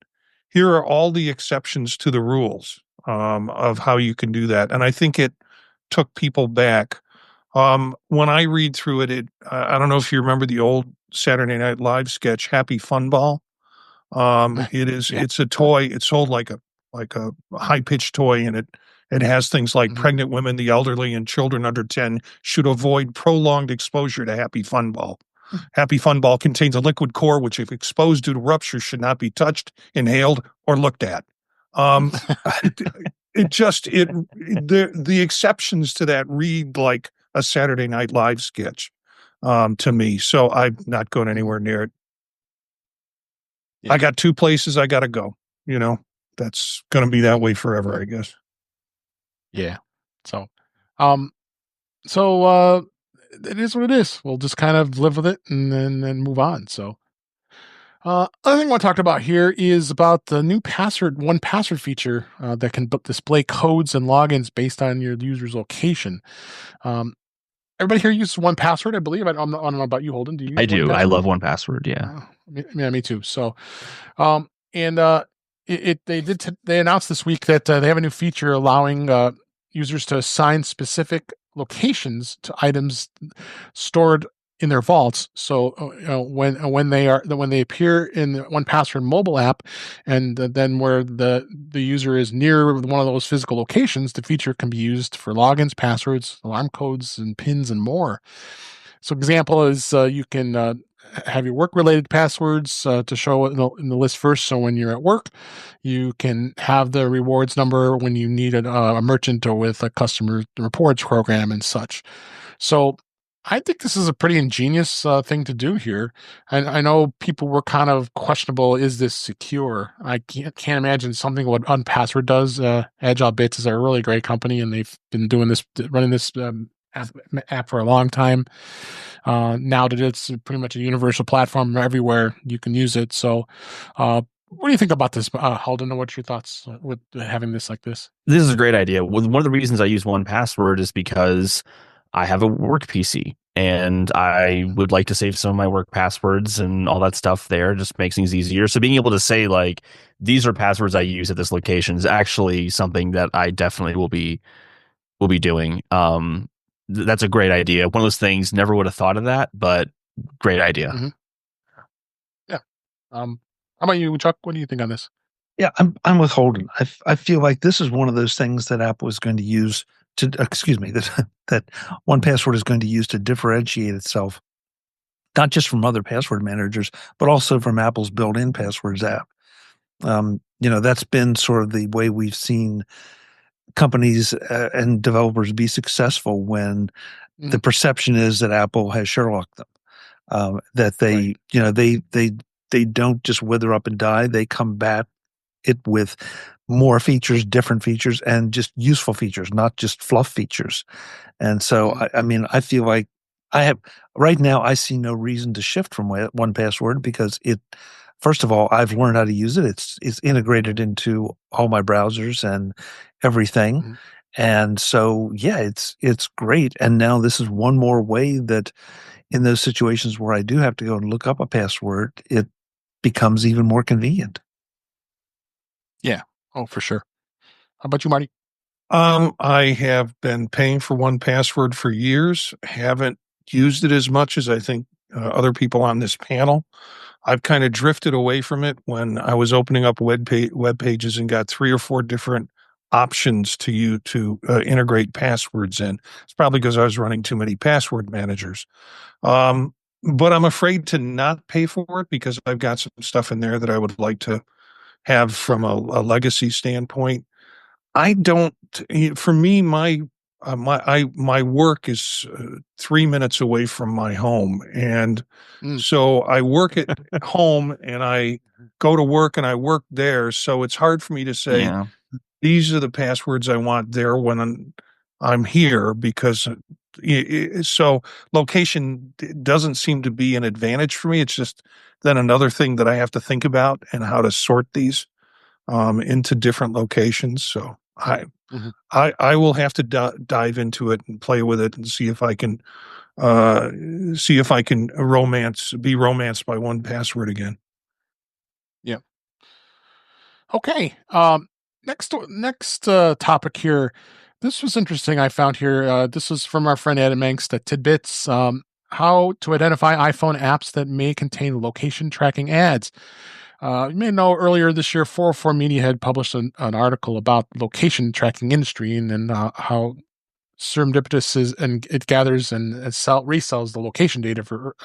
Here are all the exceptions to the rules of how you can do that. And I think it took people back. When I read through it, I don't know if you remember the old Saturday Night Live sketch, Happy Fun Ball. It's a toy. It's sold like a high-pitched toy, and it has things like pregnant women, the elderly, and children under 10 should avoid prolonged exposure to Happy Fun Ball. Happy Fun Ball contains a liquid core which, if exposed due to rupture, should not be touched, inhaled, or looked at. The exceptions to that read like a Saturday Night Live sketch to me. So I'm not going anywhere near it. Yeah. I got 2 places I got to go. That's going to be that way forever, I guess. Yeah. So, it is what it is. We'll just kind of live with it and then move on. So, other thing I want to talk about here is about the new one password feature that can display codes and logins based on your user's location. Everybody here uses 1Password, I believe. I don't know about you, Holden. Do you? I do. I love 1Password. Yeah. Me too. So, they announced this week that they have a new feature allowing users to assign specific locations to items stored in their vaults. So when they appear in the 1Password mobile app, and then where the user is near one of those physical locations, the feature can be used for logins, passwords, alarm codes, and pins, and more. So example is you can have your work-related passwords to show in the list first. So when you're at work, you can have the rewards number when you need a merchant or with a customer reports program and such. So I think this is a pretty ingenious thing to do here. And I know people were kind of questionable, is this secure? I can't imagine something what 1Password does. Agile Bits is a really great company, and they've been running this app for a long time. Now that it's pretty much a universal platform everywhere, you can use it. So, what do you think about this, Holden? What's your thoughts with having this like this? This is a great idea. One of the reasons I use 1Password is because I have a work PC and I would like to save some of my work passwords and all that stuff there. It just makes things easier. So being able to say like, these are passwords I use at this location is actually something that I definitely will be doing. That's a great idea. One of those things, never would have thought of that, but great idea. Yeah. How about you, Chuck? What do you think on this? Yeah, I'm with Holden. I feel like this is one of those things that Apple is going to use that 1Password is going to use to differentiate itself, not just from other password managers, but also from Apple's built-in passwords app. That's been sort of the way we've seen companies and developers be successful when the perception is that Apple has Sherlocked them, that they, they don't just wither up and die. They combat it with more features, different features, and just useful features, not just fluff features. And so, I feel like right now, I see no reason to shift from 1Password because first of all, I've learned how to use it. It's integrated into all my browsers and everything. And so, yeah, it's great. And now this is one more way that in those situations where I do have to go and look up a password, it becomes even more convenient. Yeah. Oh, for sure. How about you, Marty? I have been paying for 1Password for years. Haven't used it as much as I think other people on this panel. I've kind of drifted away from it when I was opening up web pages and got 3 or 4 different options to integrate passwords in. It's probably because I was running too many password managers. But I'm afraid to not pay for it because I've got some stuff in there that I would like to have from a legacy standpoint. I don't. For me, my work is 3 minutes away from my home, and so I work at home and I go to work and I work there. So it's hard for me to say these are the passwords I want there when I'm here because so location doesn't seem to be an advantage for me. It's just then another thing that I have to think about and how to sort these into different locations. So I will have to dive into it and play with it and see if I can see if I can be romanced by 1Password again. Yeah. Okay. Next topic here. This was interesting. I found here. This was from our friend Adam Angst at Tidbits. How to identify iPhone apps that may contain location tracking ads. You may know earlier this year, 404 Media had published an article about location tracking industry and how serendipitous is, and it gathers and resells the location data for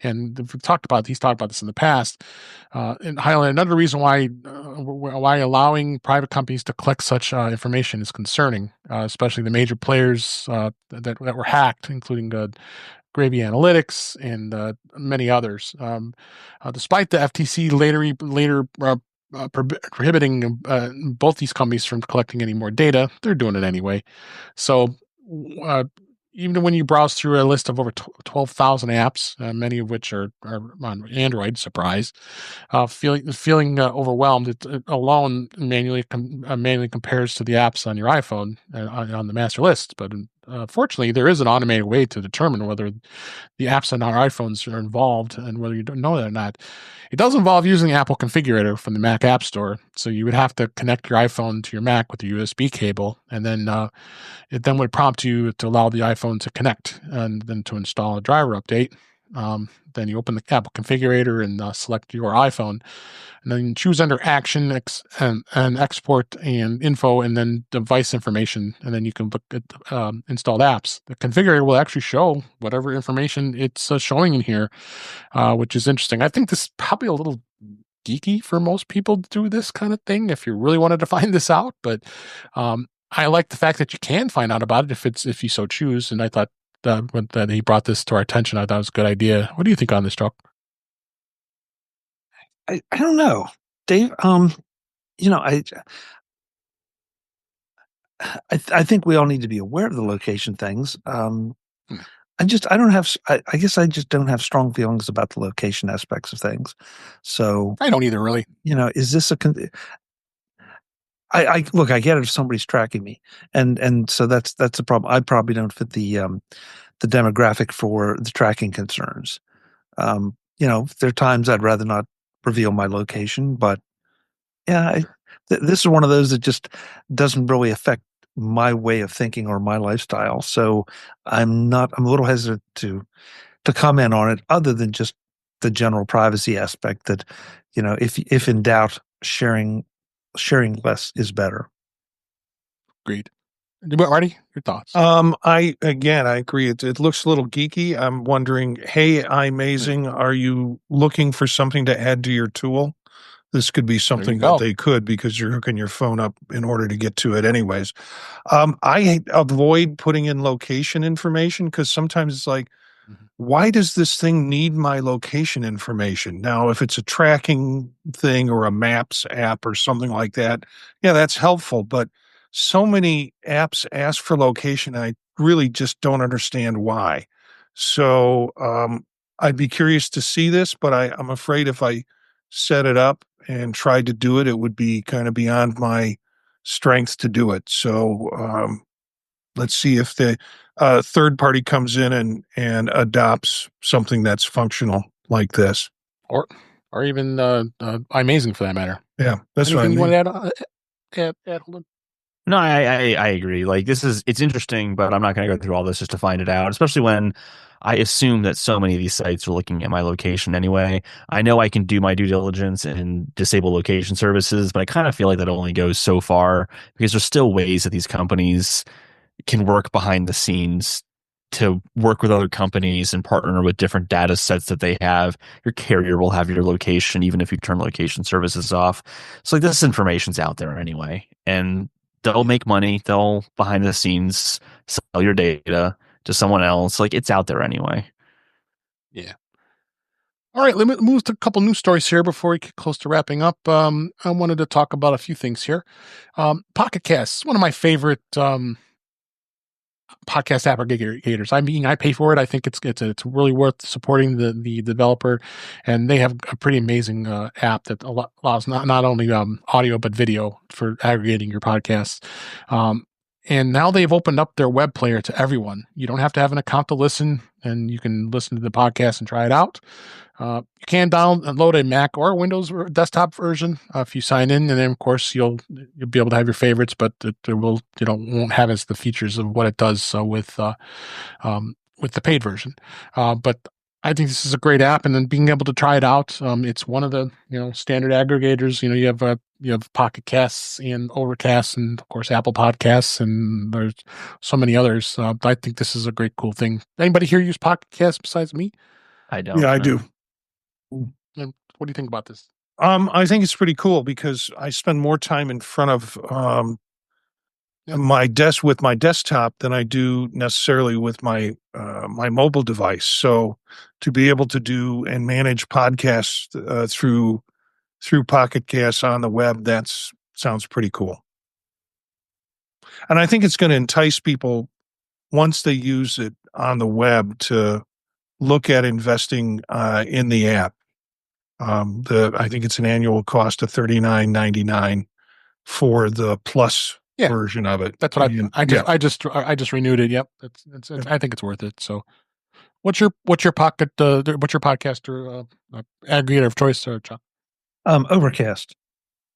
and he's talked about this in the past, and highlight another reason why allowing private companies to collect such information is concerning, especially the major players that were hacked, including Gravy Analytics and many others. Despite the FTC later prohibiting both these companies from collecting any more data, they're doing it anyway. So uh, even when you browse through a list of over 12,000 apps, many of which are on Android, surprise, feeling overwhelmed, it alone manually compares to the apps on your iPhone on the master list. But fortunately, there is an automated way to determine whether the apps on our iPhones are involved and whether you don't know that or not. It does involve using Apple Configurator from the Mac App Store. So you would have to connect your iPhone to your Mac with a USB cable, and then it then would prompt you to allow the iPhone to connect and then to install a driver update. Then you open the Apple Configurator and select your iPhone, and then choose under Action and Export and Info, and then Device Information, and then you can look at installed apps. The configurator will actually show whatever information it's showing in here, which is interesting. I think this is probably a little geeky for most people to do this kind of thing if you really wanted to find this out, but I like the fact that you can find out about it if you so choose. And I thought that he brought this to our attention, I thought it was a good idea. What do you think on this, Chuck? I don't know, Dave. I think we all need to be aware of the location things. I guess I just don't have strong feelings about the location aspects of things. So I don't either, really. Is this I look, I get it if somebody's tracking me, and so that's a problem. I probably don't fit the demographic for the tracking concerns. There are times I'd rather not reveal my location, but yeah, this is one of those that just doesn't really affect my way of thinking or my lifestyle. So I'm a little hesitant to comment on it, other than just the general privacy aspect that, if in doubt, sharing less is better. Agreed. Marty, your thoughts? I agree. It looks a little geeky. I'm wondering, hey, iMazing, are you looking for something to add to your tool? This could be something that they could, because you're hooking your phone up in order to get to it anyways. I avoid putting in location information, because sometimes it's like, why does this thing need my location information? Now, if it's a tracking thing or a maps app or something like that, yeah, that's helpful. But so many apps ask for location, I really just don't understand why. So I'd be curious to see this, but I'm afraid if I set it up and tried to do it, it would be kind of beyond my strength to do it. So let's see if the third party comes in and adopts something that's functional like this, or even iMazing for that matter. Yeah, that's anything you want to add, Holden? No, I agree. Like, it's interesting, but I'm not going to go through all this just to find it out, especially when I assume that so many of these sites are looking at my location anyway. I know I can do my due diligence and disable location services, but I kind of feel like that only goes so far, because there's still ways that these companies can work behind the scenes to work with other companies and partner with different data sets that they have. Your carrier will have your location, even if you turn location services off. So like, this information's out there anyway, and they'll make money. They'll behind the scenes sell your data to someone else. Like, it's out there anyway. Yeah. All right, let me move to a couple news stories here before we get close to wrapping up. I wanted to talk about a few things here. Pocket Casts, one of my favorite podcast aggregators. I mean, I pay for it. I think it's really worth supporting the developer, and they have a pretty amazing app that allows not only audio but video for aggregating your podcasts. And now they've opened up their web player to everyone. You don't have to have an account to listen, and you can listen to the podcast and try it out. You can download a Mac or Windows desktop version if you sign in, and then of course you'll be able to have your favorites, but won't have as the features of what it does with the paid version. But I think this is a great app, and then being able to try it out. It's one of the standard aggregators. You have Pocket Casts and Overcast, and of course Apple Podcasts, and there's so many others. I think this is a great, cool thing. Anybody here use Pocket Casts besides me? I don't. Yeah, I do. And what do you think about this? I think it's pretty cool because I spend more time in front of my desk with my desktop than I do necessarily with my my mobile device. So to be able to do and manage podcasts through Pocket Casts on the web, sounds pretty cool. And I think it's going to entice people once they use it on the web to look at investing in the app. I think it's an annual cost of $39.99 for the plus version of it. That's what I just renewed it. Yep, I think it's worth it. So, what's your podcaster aggregator of choice, Chuck? Overcast.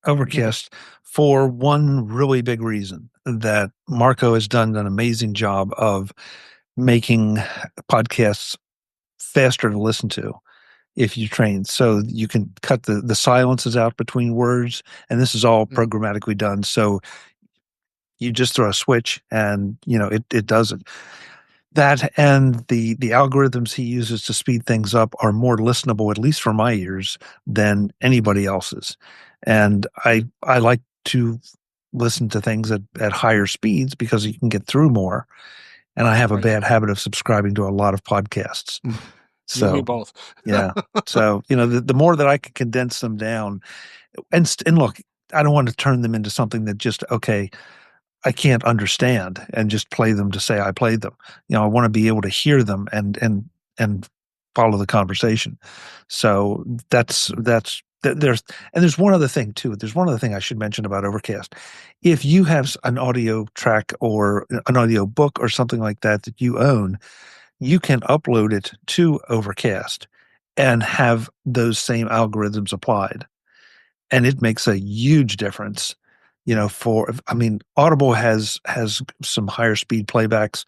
Overcast, for one really big reason, that Marco has done an amazing job of making podcasts faster to listen to if you train. So you can cut the silences out between words, and this is all programmatically done. So you just throw a switch and it does it. That and the algorithms he uses to speed things up are more listenable, at least for my ears, than anybody else's. And I like to listen to things at higher speeds because you can get through more. And I have a bad habit of subscribing to a lot of podcasts. So me both. Yeah. So, the more that I can condense them down and look, I don't want to turn them into something that just, I can't understand and just play them to say I played them. I want to be able to hear them and follow the conversation. So there's one other thing too. There's one other thing I should mention about Overcast. If you have an audio track or an audio book or something like that you own, you can upload it to Overcast and have those same algorithms applied. And it makes a huge difference. Audible has some higher speed playbacks.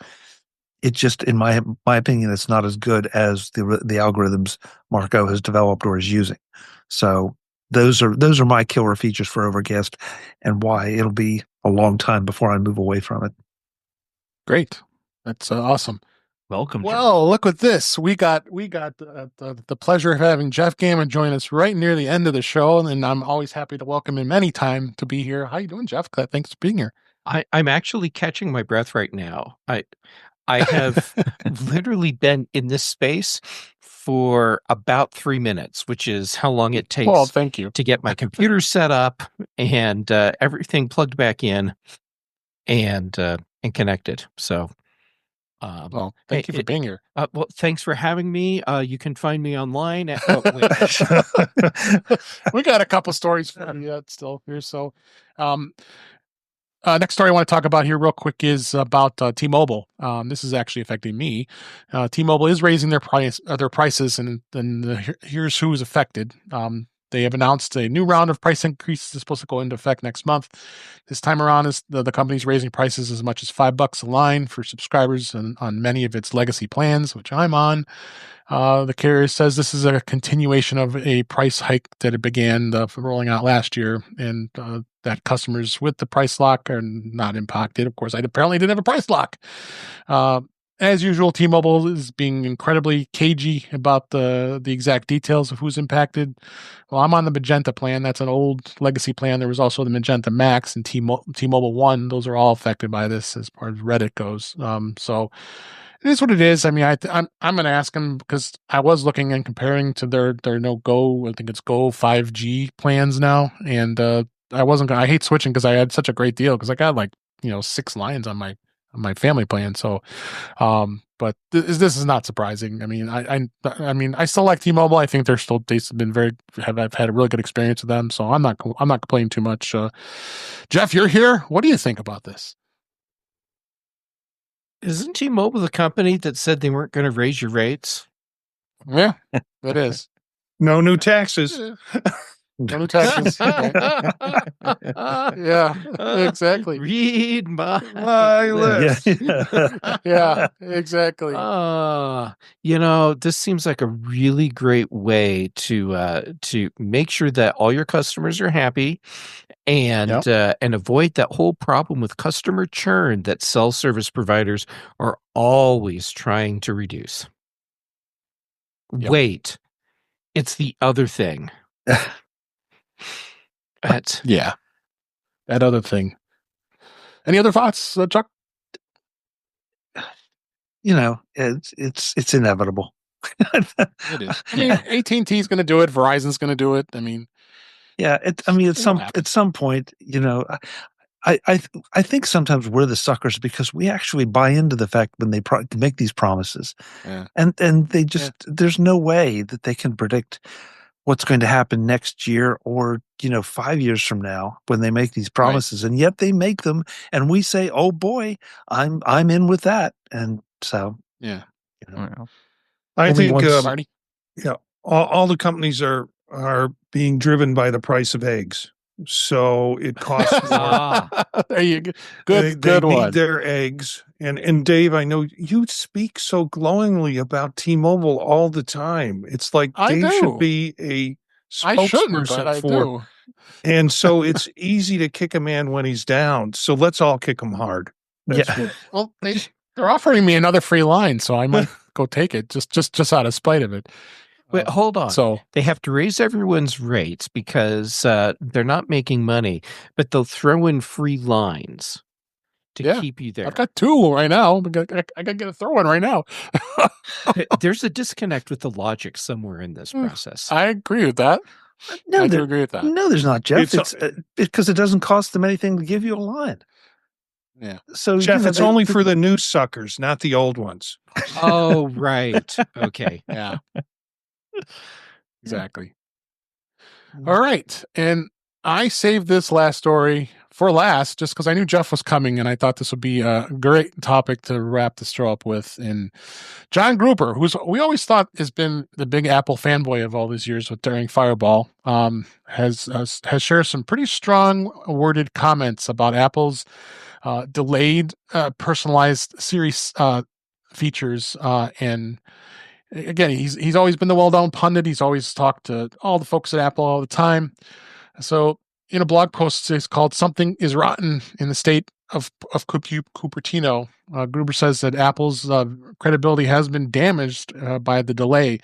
It just, in my opinion, it's not as good as the algorithms Marco has developed or is using. So those are my killer features for Overcast, and why it'll be a long time before I move away from it. Great, that's awesome. Welcome. Well, look at this. We got the pleasure of having Jeff Gamet join us right near the end of the show, and I'm always happy to welcome him anytime to be here. How you doing, Jeff? Thanks for being here. I'm actually catching my breath right now. I have literally been in this space for about 3 minutes, which is how long it takes thank you. to get my computer set up and everything plugged back in and connected. So thank you for being here. Well, thanks for having me. You can find me online at we got a couple stories for you still here. So next story I want to talk about here real quick is about T-Mobile. This is actually affecting me. T-Mobile is raising their prices, and here's who's affected. They have announced a new round of price increases that's supposed to go into effect next month. This time around, the company's raising prices as much as $5 a line for subscribers on many of its legacy plans, which I'm on. The carrier says this is a continuation of a price hike that it began rolling out last year, and that customers with the price lock are not impacted. Of course, I apparently didn't have a price lock. As usual, T-Mobile is being incredibly cagey about the exact details of who's impacted. Well, I'm on the Magenta plan. That's an old legacy plan. There was also the Magenta Max and T-Mobile One. Those are all affected by this as far as Reddit goes. So it is what it is. I mean, I'm going to ask them because I was looking and comparing to their no Go. I think it's Go 5G plans now, and I hate switching because I had such a great deal because I got 6 lines on my family plan. So, but this is not surprising. I mean, I still like T-Mobile. I think I've had a really good experience with them. So I'm not complaining too much. Jeff, you're here. What do you think about this? Isn't T-Mobile the company that said they weren't going to raise your rates? Yeah, it is. No new taxes. No new taxes. Right? Yeah, exactly. Read my list. Yeah, exactly. This seems like a really great way to make sure that all your customers are happy and avoid that whole problem with customer churn that cell service providers are always trying to reduce. Yep. Wait, it's the other thing. Yeah, that other thing. Any other thoughts, Chuck? It's inevitable. It is. I mean, AT&T is going to do it. Verizon's going to do it. I mean, at some point, I think sometimes we're the suckers because we actually buy into the fact when they make these promises, and they just there's no way that they can predict what's going to happen next year or 5 years from now when they make these promises, and yet they make them, and we say, "Oh boy, I'm in with that," and so I think Marty? all the companies are being driven by the price of eggs. So it costs more. There you go. They good one. need their eggs. And Dave, I know you speak so glowingly about T-Mobile all the time. It's like Dave should be a spokesperson do. And so it's easy to kick a man when he's down. So let's all kick him hard. Well, they're offering me another free line, so I might go take it just out of spite of it. Wait, hold on. So they have to raise everyone's rates because they're not making money, but they'll throw in free lines to keep you there. I've got 2 right now. I got to throw one right now. There's a disconnect with the logic somewhere in this process. I agree with that. No, I do agree with that. No, there's not, Jeff. It's because it doesn't cost them anything to give you a line. Yeah. So Jeff, it's only for the new suckers, not the old ones. Oh, right. Okay. Yeah. Exactly. All right. And I saved this last story for last just because I knew Jeff was coming and I thought this would be a great topic to wrap the show up with. And John Gruber, we always thought has been the big Apple fanboy of all these years during Fireball, has shared some pretty strong worded comments about Apple's delayed personalized Siri features and again, he's always been the well-known pundit. He's always talked to all the folks at Apple all the time. So in a blog post, it's called "Something is Rotten in the State of Cupertino." Gruber says that Apple's credibility has been damaged by the delay.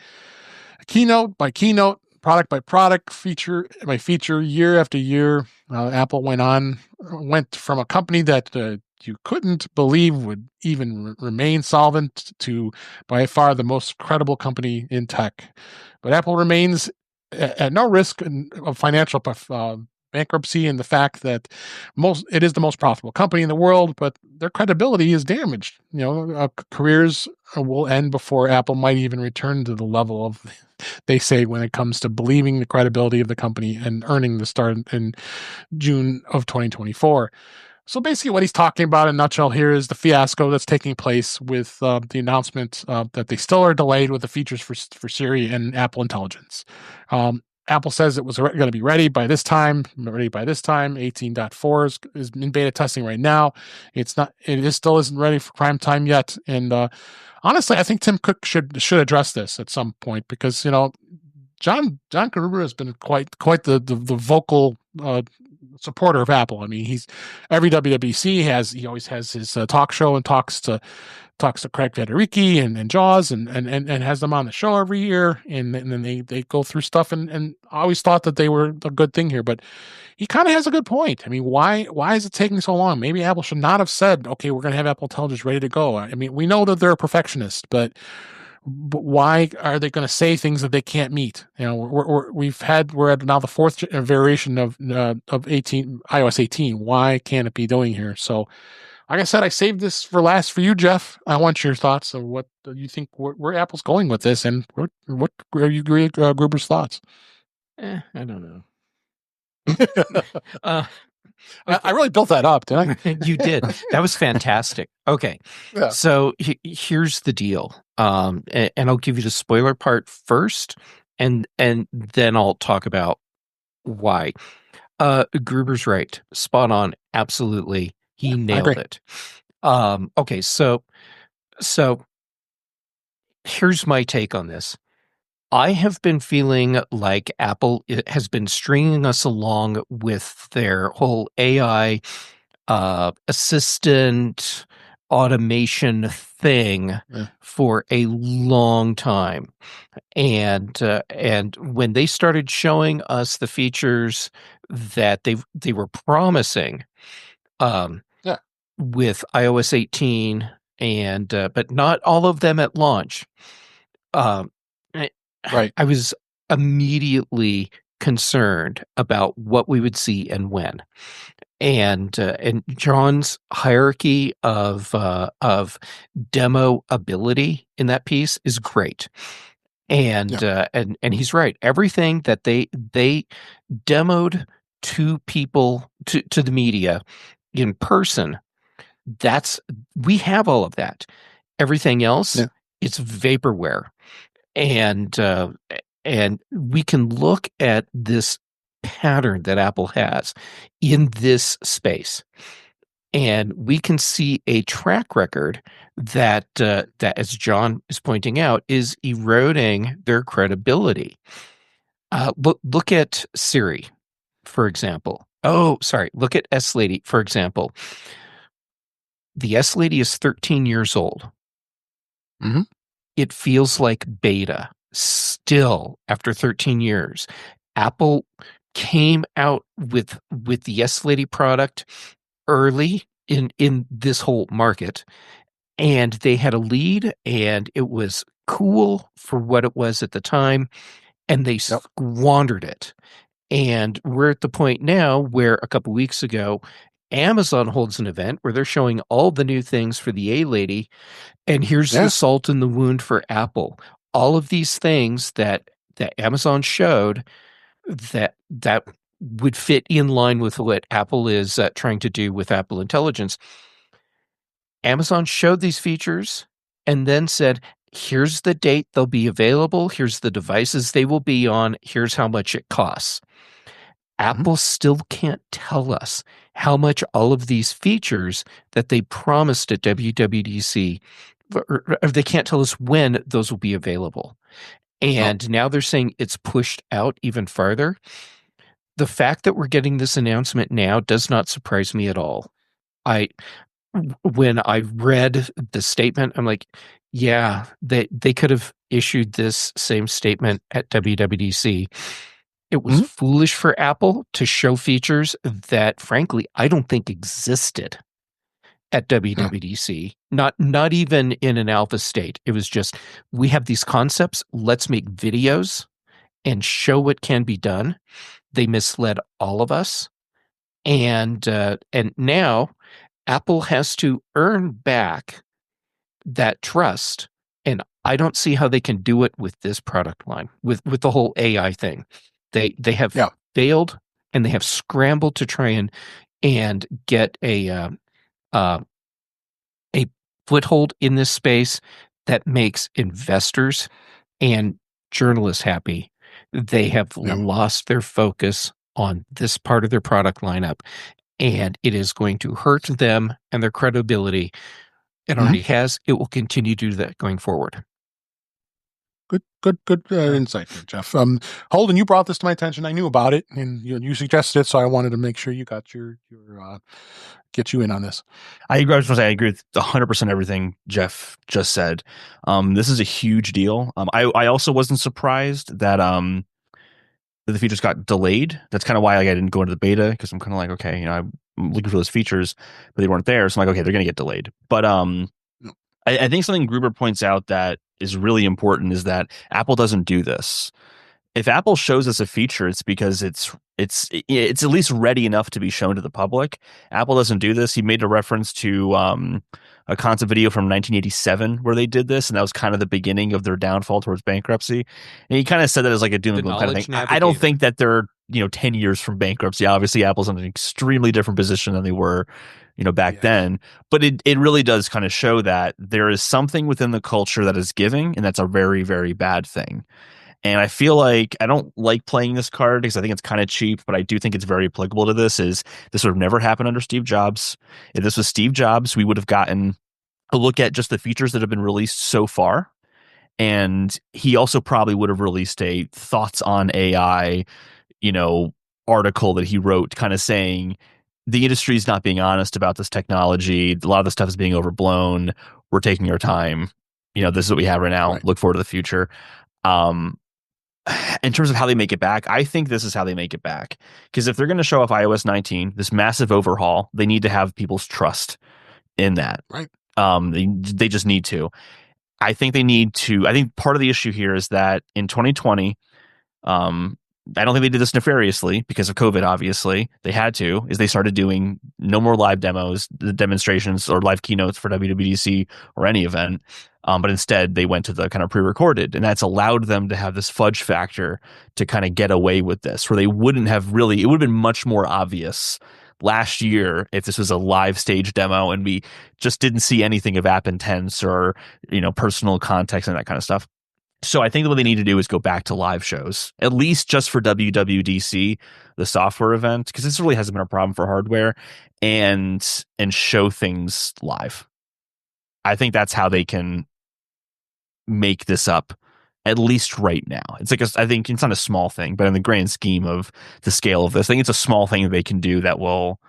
Keynote by keynote, product by product, feature by feature, year after year, Apple went from a company that you couldn't believe would even remain solvent to by far the most credible company in tech. But Apple remains at no risk of financial bankruptcy, and the fact that it is the most profitable company in the world, but their credibility is damaged. Careers will end before Apple might even return to the level of, they say, when it comes to believing the credibility of the company and earning the start in June of 2024. So basically what he's talking about in a nutshell here is the fiasco that's taking place with the announcement that they still are delayed with the features for Siri and Apple Intelligence. Apple says it was going to be ready by this time. 18.4 is in beta testing right now. It still isn't ready for prime time yet. And honestly, I think Tim Cook should address this at some point because, John Gruber has been quite the vocal supporter of Apple. I mean, he's every WWDC he always has his talk show and talks to Craig Federighi and Jaws and has them on the show every year, and then they go through stuff and I always thought that they were a good thing here, but he kind of has a good point. I mean, why is it taking so long? Maybe Apple should not have said, okay, we're going to have Apple Intelligence ready to go. I mean, we know that they're a perfectionist, but why are they going to say things that they can't meet? We're at now the 4th variation of iOS 18. Why can't it be doing here? So, like I said, I saved this for last for you, Jeff. I want your thoughts of what you think where Apple's going with this, and what are you Gruber's thoughts? I don't know. I really built that up, didn't I? You did. That was fantastic. Okay. Yeah. So here's the deal. And I'll give you the spoiler part first, and then I'll talk about why. Gruber's right. Spot on. Absolutely. He nailed it. Okay. So here's my take on this. I have been feeling like Apple has been stringing us along with their whole AI assistant automation thing for a long time. And when they started showing us the features that they were promising with iOS 18 and but not all of them at launch. Right. I was immediately concerned about what we would see and when. And John's hierarchy of demo ability in that piece is great. And he's right. Everything that they demoed to people, to the media in person, we have all of that. Everything else, it's vaporware. And we can look at this pattern that Apple has in this space, and we can see a track record that, as John is pointing out, is eroding their credibility. Look at Siri, for example. Look at S Lady, for example. The S Lady is 13 years old. Mm-hmm. It feels like beta still after 13 years. Apple came out with the S Lady product early in this whole market, and they had a lead, and it was cool for what it was at the time, and they squandered it. And we're at the point now where a couple weeks ago, Amazon holds an event where they're showing all the new things for the A Lady, and here's the salt in the wound for Apple. All of these things that Amazon showed that would fit in line with what Apple is trying to do with Apple Intelligence. Amazon showed these features and then said, here's the date they'll be available, here's the devices they will be on, here's how much it costs. Apple still can't tell us how much all of these features that they promised at WWDC, or they can't tell us when those will be available. And now they're saying it's pushed out even farther. The fact that we're getting this announcement now does not surprise me at all. When I read the statement, I'm like, yeah, they could have issued this same statement at WWDC. It was foolish for Apple to show features that, frankly, I don't think existed at WWDC. Not even in an alpha state. It was just, we have these concepts, let's make videos and show what can be done. They misled all of us. And now Apple has to earn back that trust. And I don't see how they can do it with this product line, with the whole AI thing. They have failed, and they have scrambled to try and get a foothold in this space that makes investors and journalists happy. They have lost their focus on this part of their product lineup, and it is going to hurt them and their credibility. It already has. It will continue to do that going forward. Good insight there, Jeff. Holden, you brought this to my attention. I knew about it, and you suggested it, so I wanted to make sure you got get you in on this. I was going to say I agree with 100% everything Jeff just said. This is a huge deal. I also wasn't surprised that the features got delayed. That's kind of why I didn't go into the beta, because I'm kind of like, okay, I'm looking for those features, but they weren't there. So I'm like, okay, they're going to get delayed. But I think something Gruber points out that is really important is that Apple doesn't do this. If Apple shows us a feature, it's because it's at least ready enough to be shown to the public. Apple doesn't do this. He made a reference to a concept video from 1987 where they did this, and that was kind of the beginning of their downfall towards bankruptcy. And he kind of said that as like a doom and gloom kind of thing. I don't think that they're 10 years from bankruptcy. Obviously, Apple's in an extremely different position than they were, back then. But it really does kind of show that there is something within the culture that is giving, and that's a very, very bad thing. And I feel like I don't like playing this card because I think it's kind of cheap, but I do think it's very applicable to this. This would have never happened under Steve Jobs. If this was Steve Jobs, we would have gotten a look at just the features that have been released so far. And he also probably would have released a thoughts on AI, article that he wrote kind of saying the industry is not being honest about this technology. A lot of the stuff is being overblown. We're taking our time. This is what we have right now. Right. Look forward to the future. In terms of how they make it back, I think this is how they make it back. Because if they're going to show off iOS 19, this massive overhaul, they need to have people's trust in that. Right. They just need to. I think part of the issue here is that in 2020, I don't think they did this nefariously because of COVID, obviously. They had to, is they started doing no more live demos, the demonstrations or live keynotes for WWDC or any event. But instead, they went to the kind of pre-recorded, and that's allowed them to have this fudge factor to kind of get away with this, where they wouldn't have really, it would have been much more obvious last year if this was a live stage demo and we just didn't see anything of app intents or, personal context and that kind of stuff. So I think what they need to do is go back to live shows, at least just for WWDC, the software event, because this really hasn't been a problem for hardware, and show things live. I think that's how they can make this up, at least right now. It's like I think it's not a small thing, but in the grand scheme of the scale of this, I think it's a small thing that they can do that will,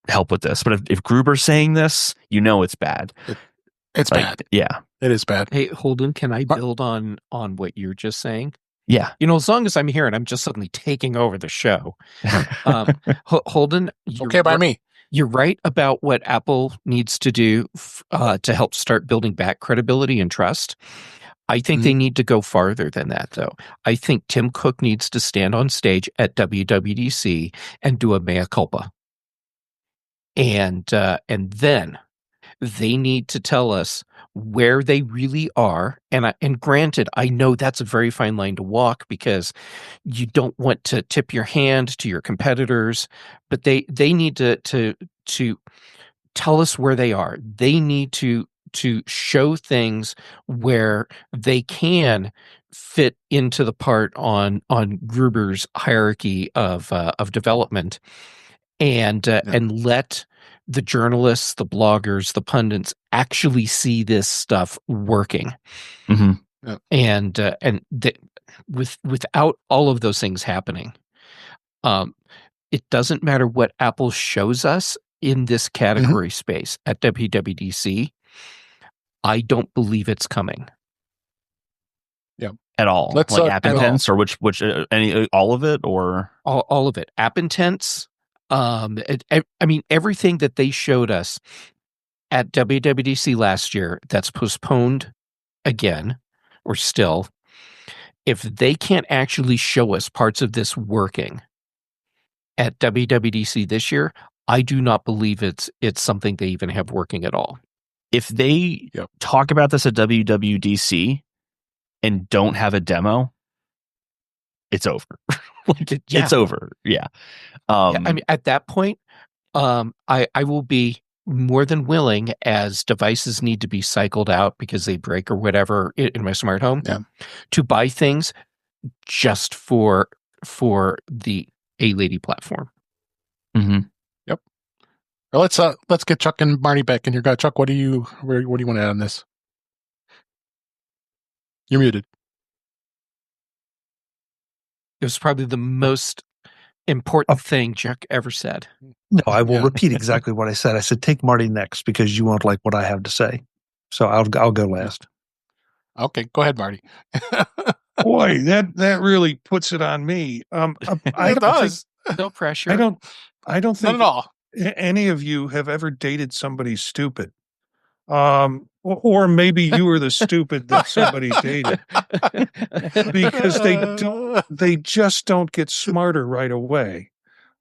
help with this. But if Gruber's saying this, it's bad. It's bad. Yeah, it is bad. Hey, Holden, can I build on what you're just saying? Yeah. As long as I'm here and I'm just suddenly taking over the show. Holden, okay by me. You're right about what Apple needs to do to help start building back credibility and trust. I think they need to go farther than that, though. I think Tim Cook needs to stand on stage at WWDC and do a mea culpa. And then they need to tell us where they really are. And granted, I know that's a very fine line to walk because you don't want to tip your hand to your competitors, but they need to tell us where they are. They need to show things where they can fit into the part on Gruber's hierarchy of development, and let the journalists, the bloggers, the pundits actually see this stuff working. Mm-hmm. Yeah. And without all of those things happening, it doesn't matter what Apple shows us in this category space at WWDC. I don't believe it's coming. Yeah, at all. Let's app intents or which any all of it or all of it. App intents. Everything that they showed us at WWDC last year that's postponed again, or still, if they can't actually show us parts of this working at WWDC this year, I do not believe it's something they even have working at all. If they talk about this at WWDC and don't have a demo, it's over. It's over. Yeah. At that point, I will be more than willing, as devices need to be cycled out because they break or whatever in my smart home, to buy things just for the A-Lady platform. Mm-hmm. Yep. Well, let's get Chuck and Marty back in here. Chuck, what do you want to add on this? You're muted. It was probably the most important thing Chuck ever said. No, I will repeat exactly what I said. I said, take Marty next because you won't like what I have to say. So I'll go last. Okay, go ahead, Marty. Boy, that really puts it on me. It does. No pressure. I don't think not at all. Any of you have ever dated somebody stupid. Or maybe you were the stupid that somebody dated, because they just don't get smarter right away.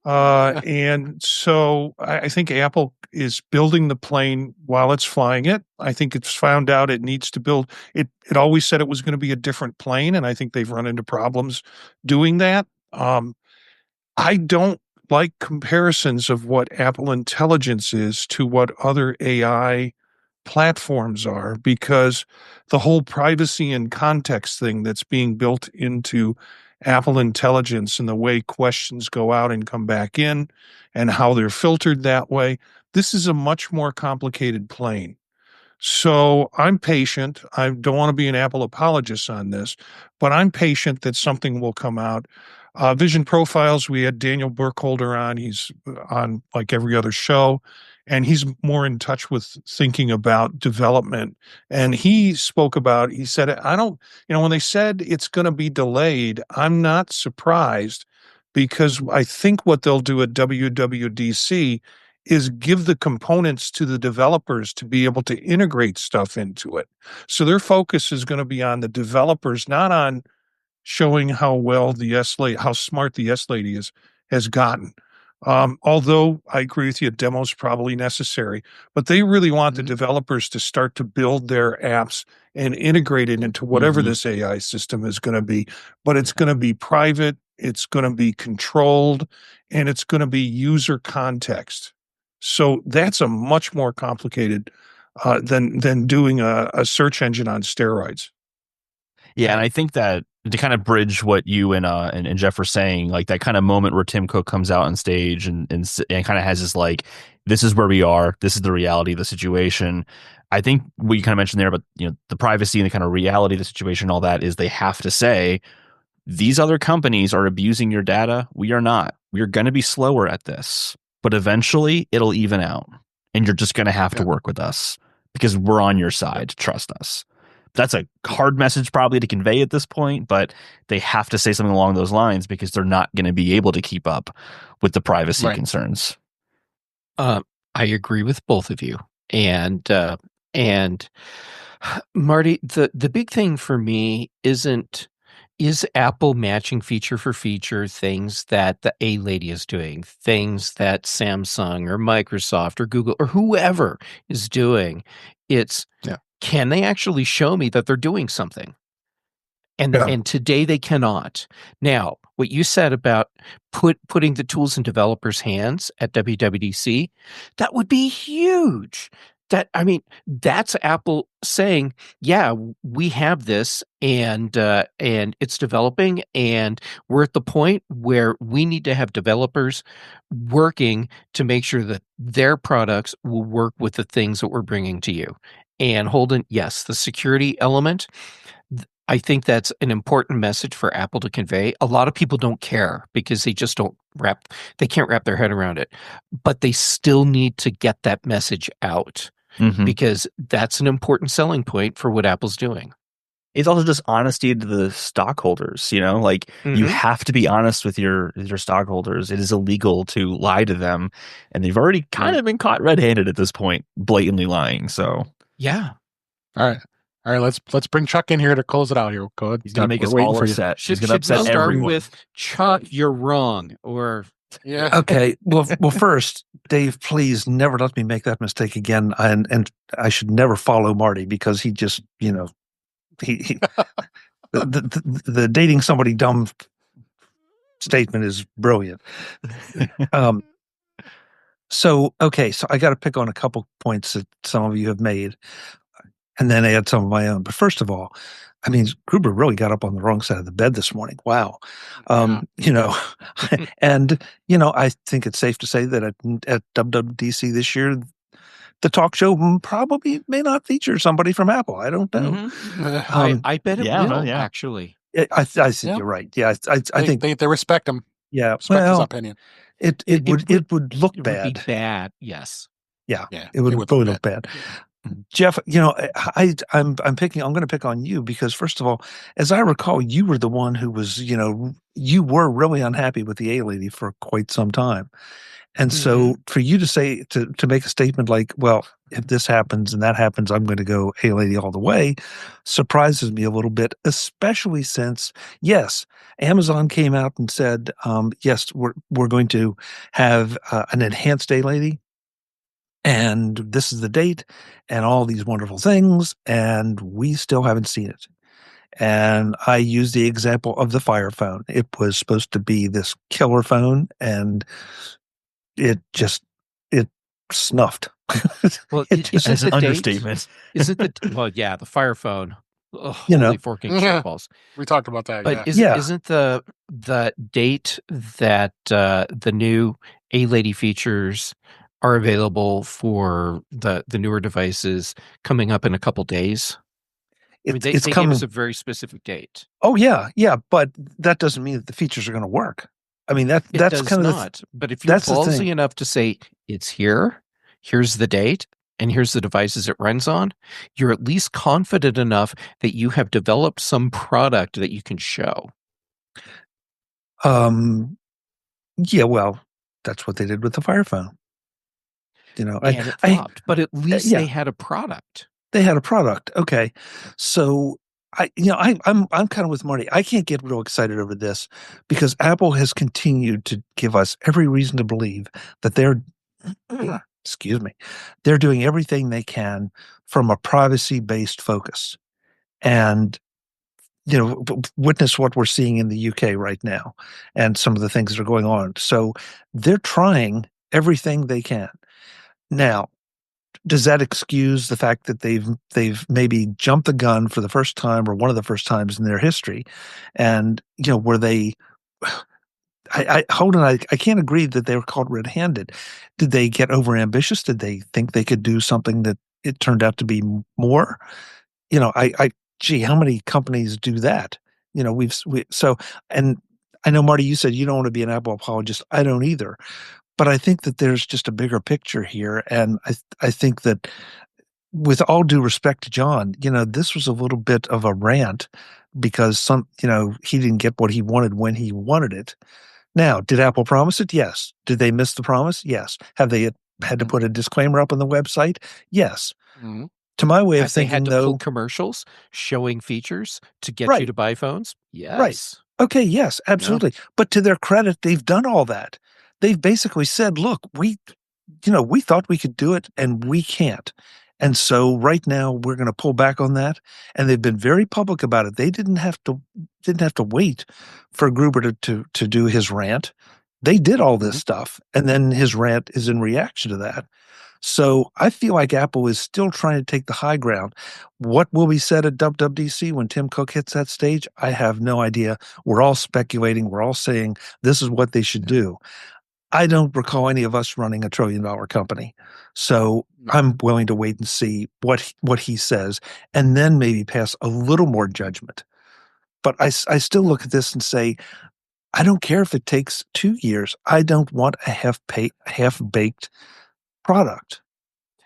And so I think Apple is building the plane while it's flying it. I think it's found out it needs to build it. It always said it was going to be a different plane, and I think they've run into problems doing that. I don't like comparisons of what Apple Intelligence is to what other AI platforms are, because the whole privacy and context thing that's being built into Apple Intelligence and the way questions go out and come back in and how they're filtered that way, this is a much more complicated plane. So I'm patient. I don't want to be an Apple apologist on this, but I'm patient that something will come out. Vision Profiles, we had Daniel Burkholder on. He's on like every other show, and he's more in touch with thinking about development. And he spoke about, he said, I don't, when they said it's going to be delayed, I'm not surprised, because I think what they'll do at WWDC is give the components to the developers to be able to integrate stuff into it. So their focus is going to be on the developers, not on showing how well how smart the S Lady has gotten. Although I agree with you, demo's probably necessary, but they really want the developers to start to build their apps and integrate it into whatever this AI system is going to be. But it's going to be private, it's going to be controlled, and it's going to be user context. So that's a much more complicated than doing a search engine on steroids. Yeah, and I think that to kind of bridge what you and Jeff were saying, like that kind of moment where Tim Cook comes out on stage and kind of has this like, this is where we are, this is the reality of the situation. I think what you kind of mentioned there about the privacy and the kind of reality of the situation, all that is they have to say these other companies are abusing your data. We are not. We are going to be slower at this, but eventually it'll even out, and you're just going to have to work with us because we're on your side. Trust us. That's a hard message probably to convey at this point, but they have to say something along those lines because they're not going to be able to keep up with the privacy concerns. I agree with both of you. And Marty, the big thing for me is Apple matching feature for feature things that the A lady is doing, things that Samsung or Microsoft or Google or whoever is doing. It's can they actually show me that they're doing something? And today they cannot. Now, what you said about putting the tools in developers' hands at WWDC, that would be huge. That's Apple saying, yeah, we have this and it's developing, and we're at the point where we need to have developers working to make sure that their products will work with the things that we're bringing to you. And Holden, yes, the security element, I think that's an important message for Apple to convey. A lot of people don't care because they just they can't wrap their head around it, but they still need to get that message out because that's an important selling point for what Apple's doing. It's also just honesty to the stockholders, you have to be honest with your stockholders. It is illegal to lie to them, and they've already kind of been caught red-handed at this point, blatantly lying. So yeah. All right. Let's bring Chuck in here to close it out here. Go ahead. He's going to make us all upset. He's going to upset everyone. With Chuck, you're wrong. Or okay. Well, first, Dave, please never let me make that mistake again. And I should never follow Marty because he just, he the dating somebody dumb statement is brilliant. So I got to pick on a couple points that some of you have made, and then add some of my own. But first of all, Gruber really got up on the wrong side of the bed this morning. Wow. And, I think it's safe to say that at WWDC this year, the talk show probably may not feature somebody from Apple. I don't know. I bet it will, actually. I think you're right. Yeah, I think they respect him. Yeah, respect his opinion. It would look bad. Be bad, yes. Yeah, it would really look bad. Jeff, I'm going to pick on you because first of all, as I recall, you were the one who was, you were really unhappy with the A lady for quite some time. And so for you to say, to make a statement like, well, if this happens and that happens, I'm going to go A lady all the way, surprises me a little bit, especially since, yes, Amazon came out and said, yes, we're going to have an enhanced A lady. And this is the date and all these wonderful things. And we still haven't seen it. And I used the example of the Fire phone. It was supposed to be this killer phone and it snuffed. Well, It's an understatement. The Fire phone. Ugh, You know. holy forking shitballs. We talked about that. But yeah. isn't the date that the new A lady features are available for the newer devices coming up in a couple days? They gave us a very specific date. Oh yeah, but that doesn't mean that the features are going to work. I mean that's kind of not. But if you're ballsy enough to say it's here, here's the date, and here's the devices it runs on, you're at least confident enough that you have developed some product that you can show. Yeah, well, that's what they did with the Fire phone. And it flopped, but at least they had a product. They had a product. Okay. So I'm kind of with Marty. I can't get real excited over this because Apple has continued to give us every reason to believe that they're they're doing everything they can from a privacy-based focus. And witness what we're seeing in the UK right now and some of the things that are going on. So they're trying everything they can. Now, does that excuse the fact that they've maybe jumped the gun for the first time or one of the first times in their history? And, were they Holden, I can't agree that they were caught red-handed. Did they get overambitious? Did they think they could do something that it turned out to be more? How many companies do that? And I know, Marty, you said you don't want to be an Apple apologist. I don't either. But I think that there's just a bigger picture here. And I think that with all due respect to John, this was a little bit of a rant because he didn't get what he wanted when he wanted it. Now, did Apple promise it? Yes. Did they miss the promise? Yes. Have they had to put a disclaimer up on the website? Yes. Mm-hmm. To my way of thinking, they had to pull commercials showing features to get you to buy phones? Yes. Right. Okay, yes, absolutely. Yeah. But to their credit, they've done all that. They've basically said, look, we thought we could do it and we can't. And so right now we're going to pull back on that. And they've been very public about it. They didn't have to wait for Gruber to do his rant. They did all this stuff. And then his rant is in reaction to that. So I feel like Apple is still trying to take the high ground. What will be said at WWDC when Tim Cook hits that stage? I have no idea. We're all speculating. We're all saying this is what they should do. I don't recall any of us running $1 trillion company. So I'm willing to wait and see what he says and then maybe pass a little more judgment. But I still look at this and say, I don't care if it takes 2 years. I don't want a half-baked product.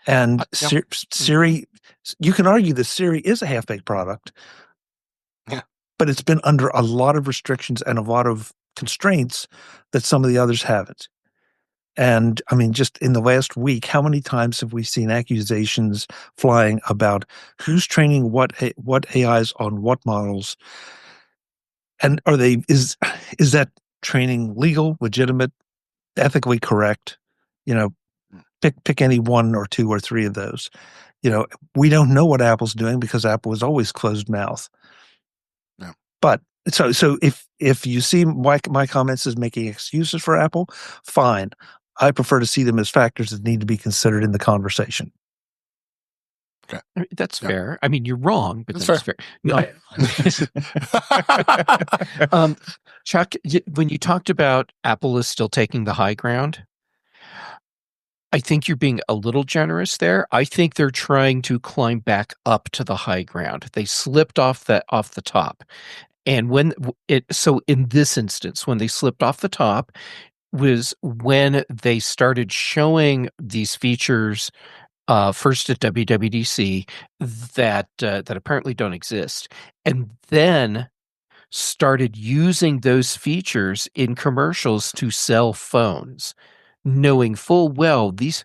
And Siri, you can argue that Siri is a half-baked product, but it's been under a lot of restrictions and a lot of constraints that some of the others haven't. And I mean, just in the last week, how many times have we seen accusations flying about who's training what AIs on what models? And is that training legal, legitimate, ethically correct? Pick any one or two or three of those. We don't know what Apple's doing because Apple is always closed mouth. Yeah. But so if you see my comments as making excuses for Apple, fine. I prefer to see them as factors that need to be considered in the conversation. Okay. That's fair. I mean, you're wrong, but that's fair. No. Chuck, when you talked about Apple is still taking the high ground, I think you're being a little generous there. I think they're trying to climb back up to the high ground. They slipped off the top. And so in this instance, when they slipped off the top was when they started showing these features first at WWDC that apparently don't exist, and then started using those features in commercials to sell phones, knowing full well these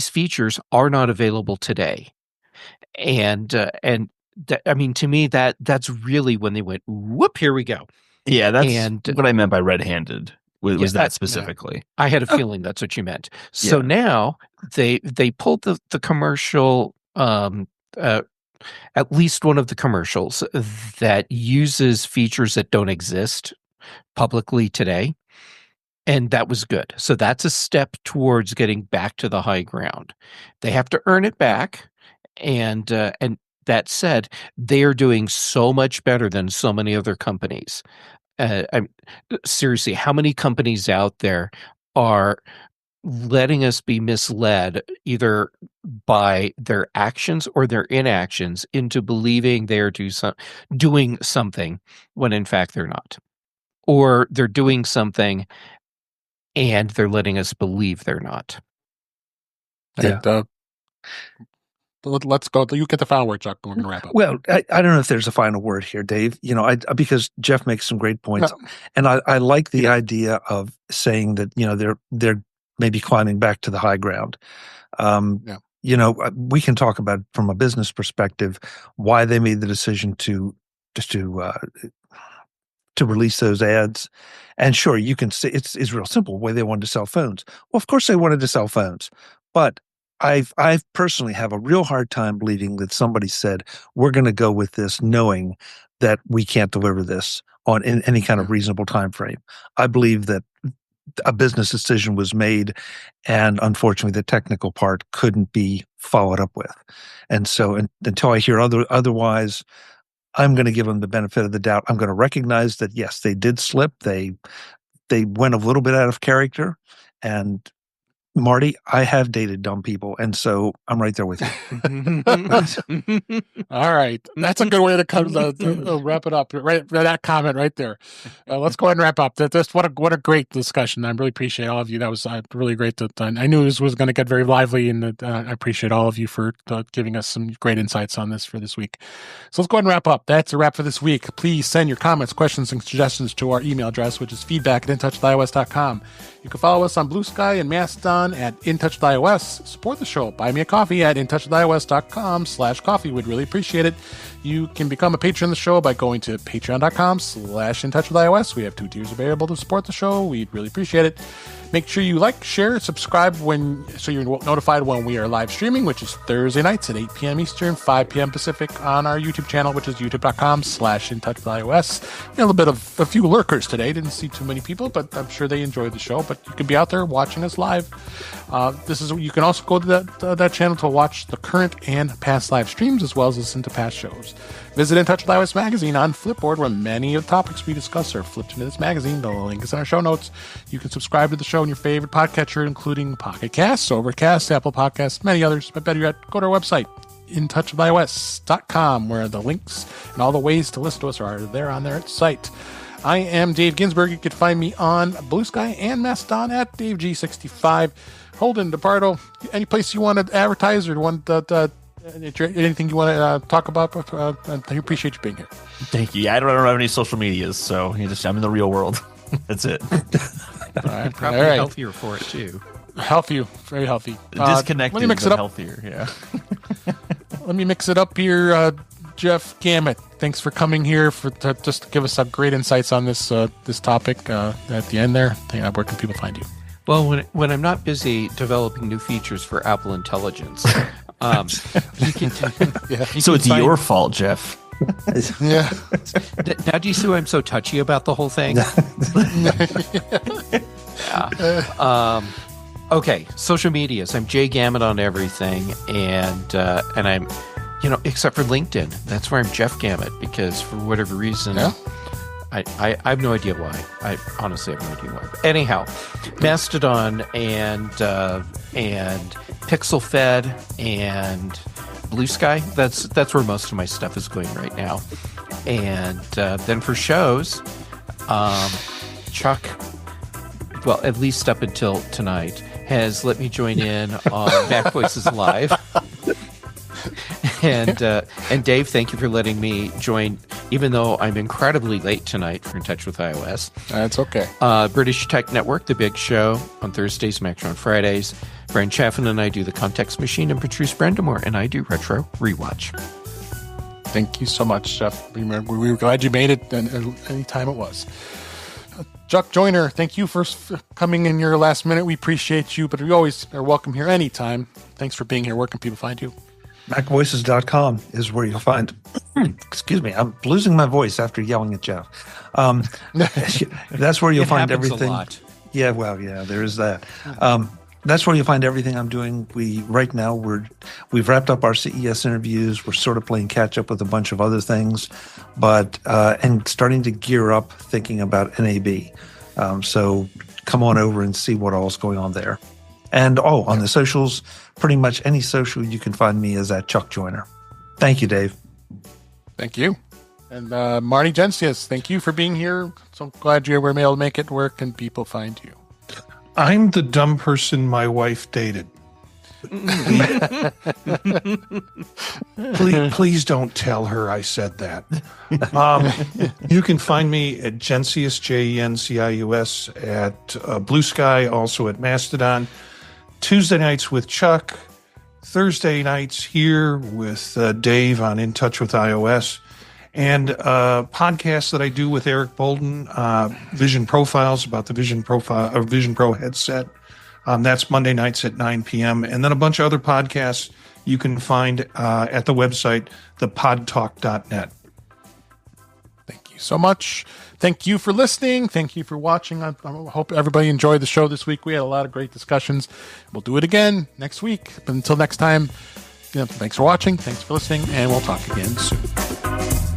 features are not available today. And I mean, to me, that's really when they went, whoop, here we go. Yeah, that's what I meant by red-handed. Was that specifically? I had a feeling that's what you meant. So now they pulled the commercial, at least one of the commercials that uses features that don't exist publicly today. And that was good. So that's a step towards getting back to the high ground. They have to earn it back. And that said, they are doing so much better than so many other companies. Seriously, how many companies out there are letting us be misled either by their actions or their inactions into believing they're doing something when in fact they're not, or they're doing something and they're letting us believe they're not. Yeah. Let's go. You get the final word, Chuck. We're going to wrap up. Well, I don't know if there's a final word here, Dave. Because Jeff makes some great points, and I like the idea of saying that they're maybe climbing back to the high ground. We can talk about from a business perspective why they made the decision to release those ads, and sure, you can see it's real simple why they wanted to sell phones. Well, of course they wanted to sell phones, but I've personally have a real hard time believing that somebody said we're going to go with this knowing that we can't deliver this in any kind of reasonable time frame. I believe that a business decision was made, and unfortunately the technical part couldn't be followed up with. And so until I hear otherwise, I'm going to give them the benefit of the doubt. I'm going to recognize that yes, they did slip. They went a little bit out of character, and Marty, I have dated dumb people, and so I'm right there with you. All right. That's a good way to wrap it up. Right, that comment right there. Let's go ahead and wrap up. What a great discussion. I really appreciate all of you. That was really great. I knew this was going to get very lively, and I appreciate all of you for giving us some great insights on this for this week. So let's go ahead and wrap up. That's a wrap for this week. Please send your comments, questions, and suggestions to our email address, which is feedback@intouchwithios.com. You can follow us on BlueSky and Mastodon at InTouchWithIOS. Support the show. Buy me a coffee at InTouchWithIOS.com/coffee. We'd really appreciate it. You can become a patron of the show by going to patreon.com/InTouchWithIOS. We have 2 tiers available to support the show. We'd really appreciate it. Make sure you like, share, subscribe so you're notified when we are live streaming, which is Thursday nights at 8 p.m. Eastern, 5 p.m. Pacific on our YouTube channel, which is youtube.com/InTouchWithIOS. A little bit of a few lurkers today. Didn't see too many people, but I'm sure they enjoyed the show. But you can be out there watching us live. You can also go to that channel to watch the current and past live streams, as well as listen to past shows. Visit In Touch with iOS magazine on Flipboard, where many of the topics we discuss are flipped into this magazine. The link is in our show notes. You can subscribe to the show in your favorite podcatcher, including Pocket Casts, Overcast, Apple Podcasts, many others. But better yet, go to our website, intouchwithios.com, where the links and all the ways to listen to us are there on their site. I am Dave Ginsburg. You can find me on BlueSky and Mastodon at DaveG65. Holden Depardo, any place you want to advertise or want anything you want to talk about? I appreciate you being here. Thank you. I don't have any social medias, so I'm in the real world. That's it. Probably healthier for it too. Healthy, very healthy. Disconnected, let me mix it up. Healthier. Yeah. Let me mix it up here. Jeff Gamet, thanks for coming here just to give us some great insights on this topic at the end there. Where can people find you? Well, when I'm not busy developing new features for Apple Intelligence, you can. So it's your fault, Jeff. Yeah. Now, do you see why I'm so touchy about the whole thing? Yeah. Okay, social medias. I'm Jay Gamet on everything, and I'm, except for LinkedIn. That's where I'm Jeff Gamet, because for whatever reason, yeah. I have no idea why. I honestly have no idea why. But anyhow, Mastodon and Pixel Fed and BlueSky. That's where most of my stuff is going right now. And then for shows, Chuck, well, at least up until tonight, has let me join in on Mac Voices Live. And Dave, thank you for letting me join, even though I'm incredibly late tonight for In Touch with iOS. That's okay. British Tech Network, The Big Show, on Thursdays, Mac Show on Fridays. Brian Chaffin and I do The Context Machine, and Patrice Brandamore and I do Retro Rewatch. Thank you so much, Jeff. We were glad you made it any time it was. Chuck Joyner, thank you for coming in your last minute. We appreciate you, but we always are welcome here anytime. Thanks for being here. Where can people find you? MacVoices.com is where you'll find. Excuse me, I'm losing my voice after yelling at Jeff. That's where you'll find everything. A lot. Yeah, well, yeah, there is that. That's where you'll find everything I'm doing. Right now we've wrapped up our CES interviews. We're sort of playing catch up with a bunch of other things, but and starting to gear up, thinking about NAB. So come on over and see what all's going on there. And on the socials, pretty much any social you can find me is at Chuck Joyner. Thank you, Dave. Thank you. And Marty Jencius, thank you for being here. So glad you were able to make it. Where can people find you? I'm the dumb person my wife dated. Please don't tell her I said that. You can find me at Jencius, Jencius, at BlueSky, also at Mastodon. Tuesday nights with Chuck. Thursday nights here with Dave on In Touch with iOS. And podcasts that I do with Eric Bolden, Vision Profiles, about the Vision Pro headset. That's Monday nights at 9 p.m. And then a bunch of other podcasts you can find at the website, thepodtalk.net. Thank you so much. Thank you for listening. Thank you for watching. I hope everybody enjoyed the show this week. We had a lot of great discussions. We'll do it again next week. But until next time, thanks for watching. Thanks for listening. And we'll talk again soon.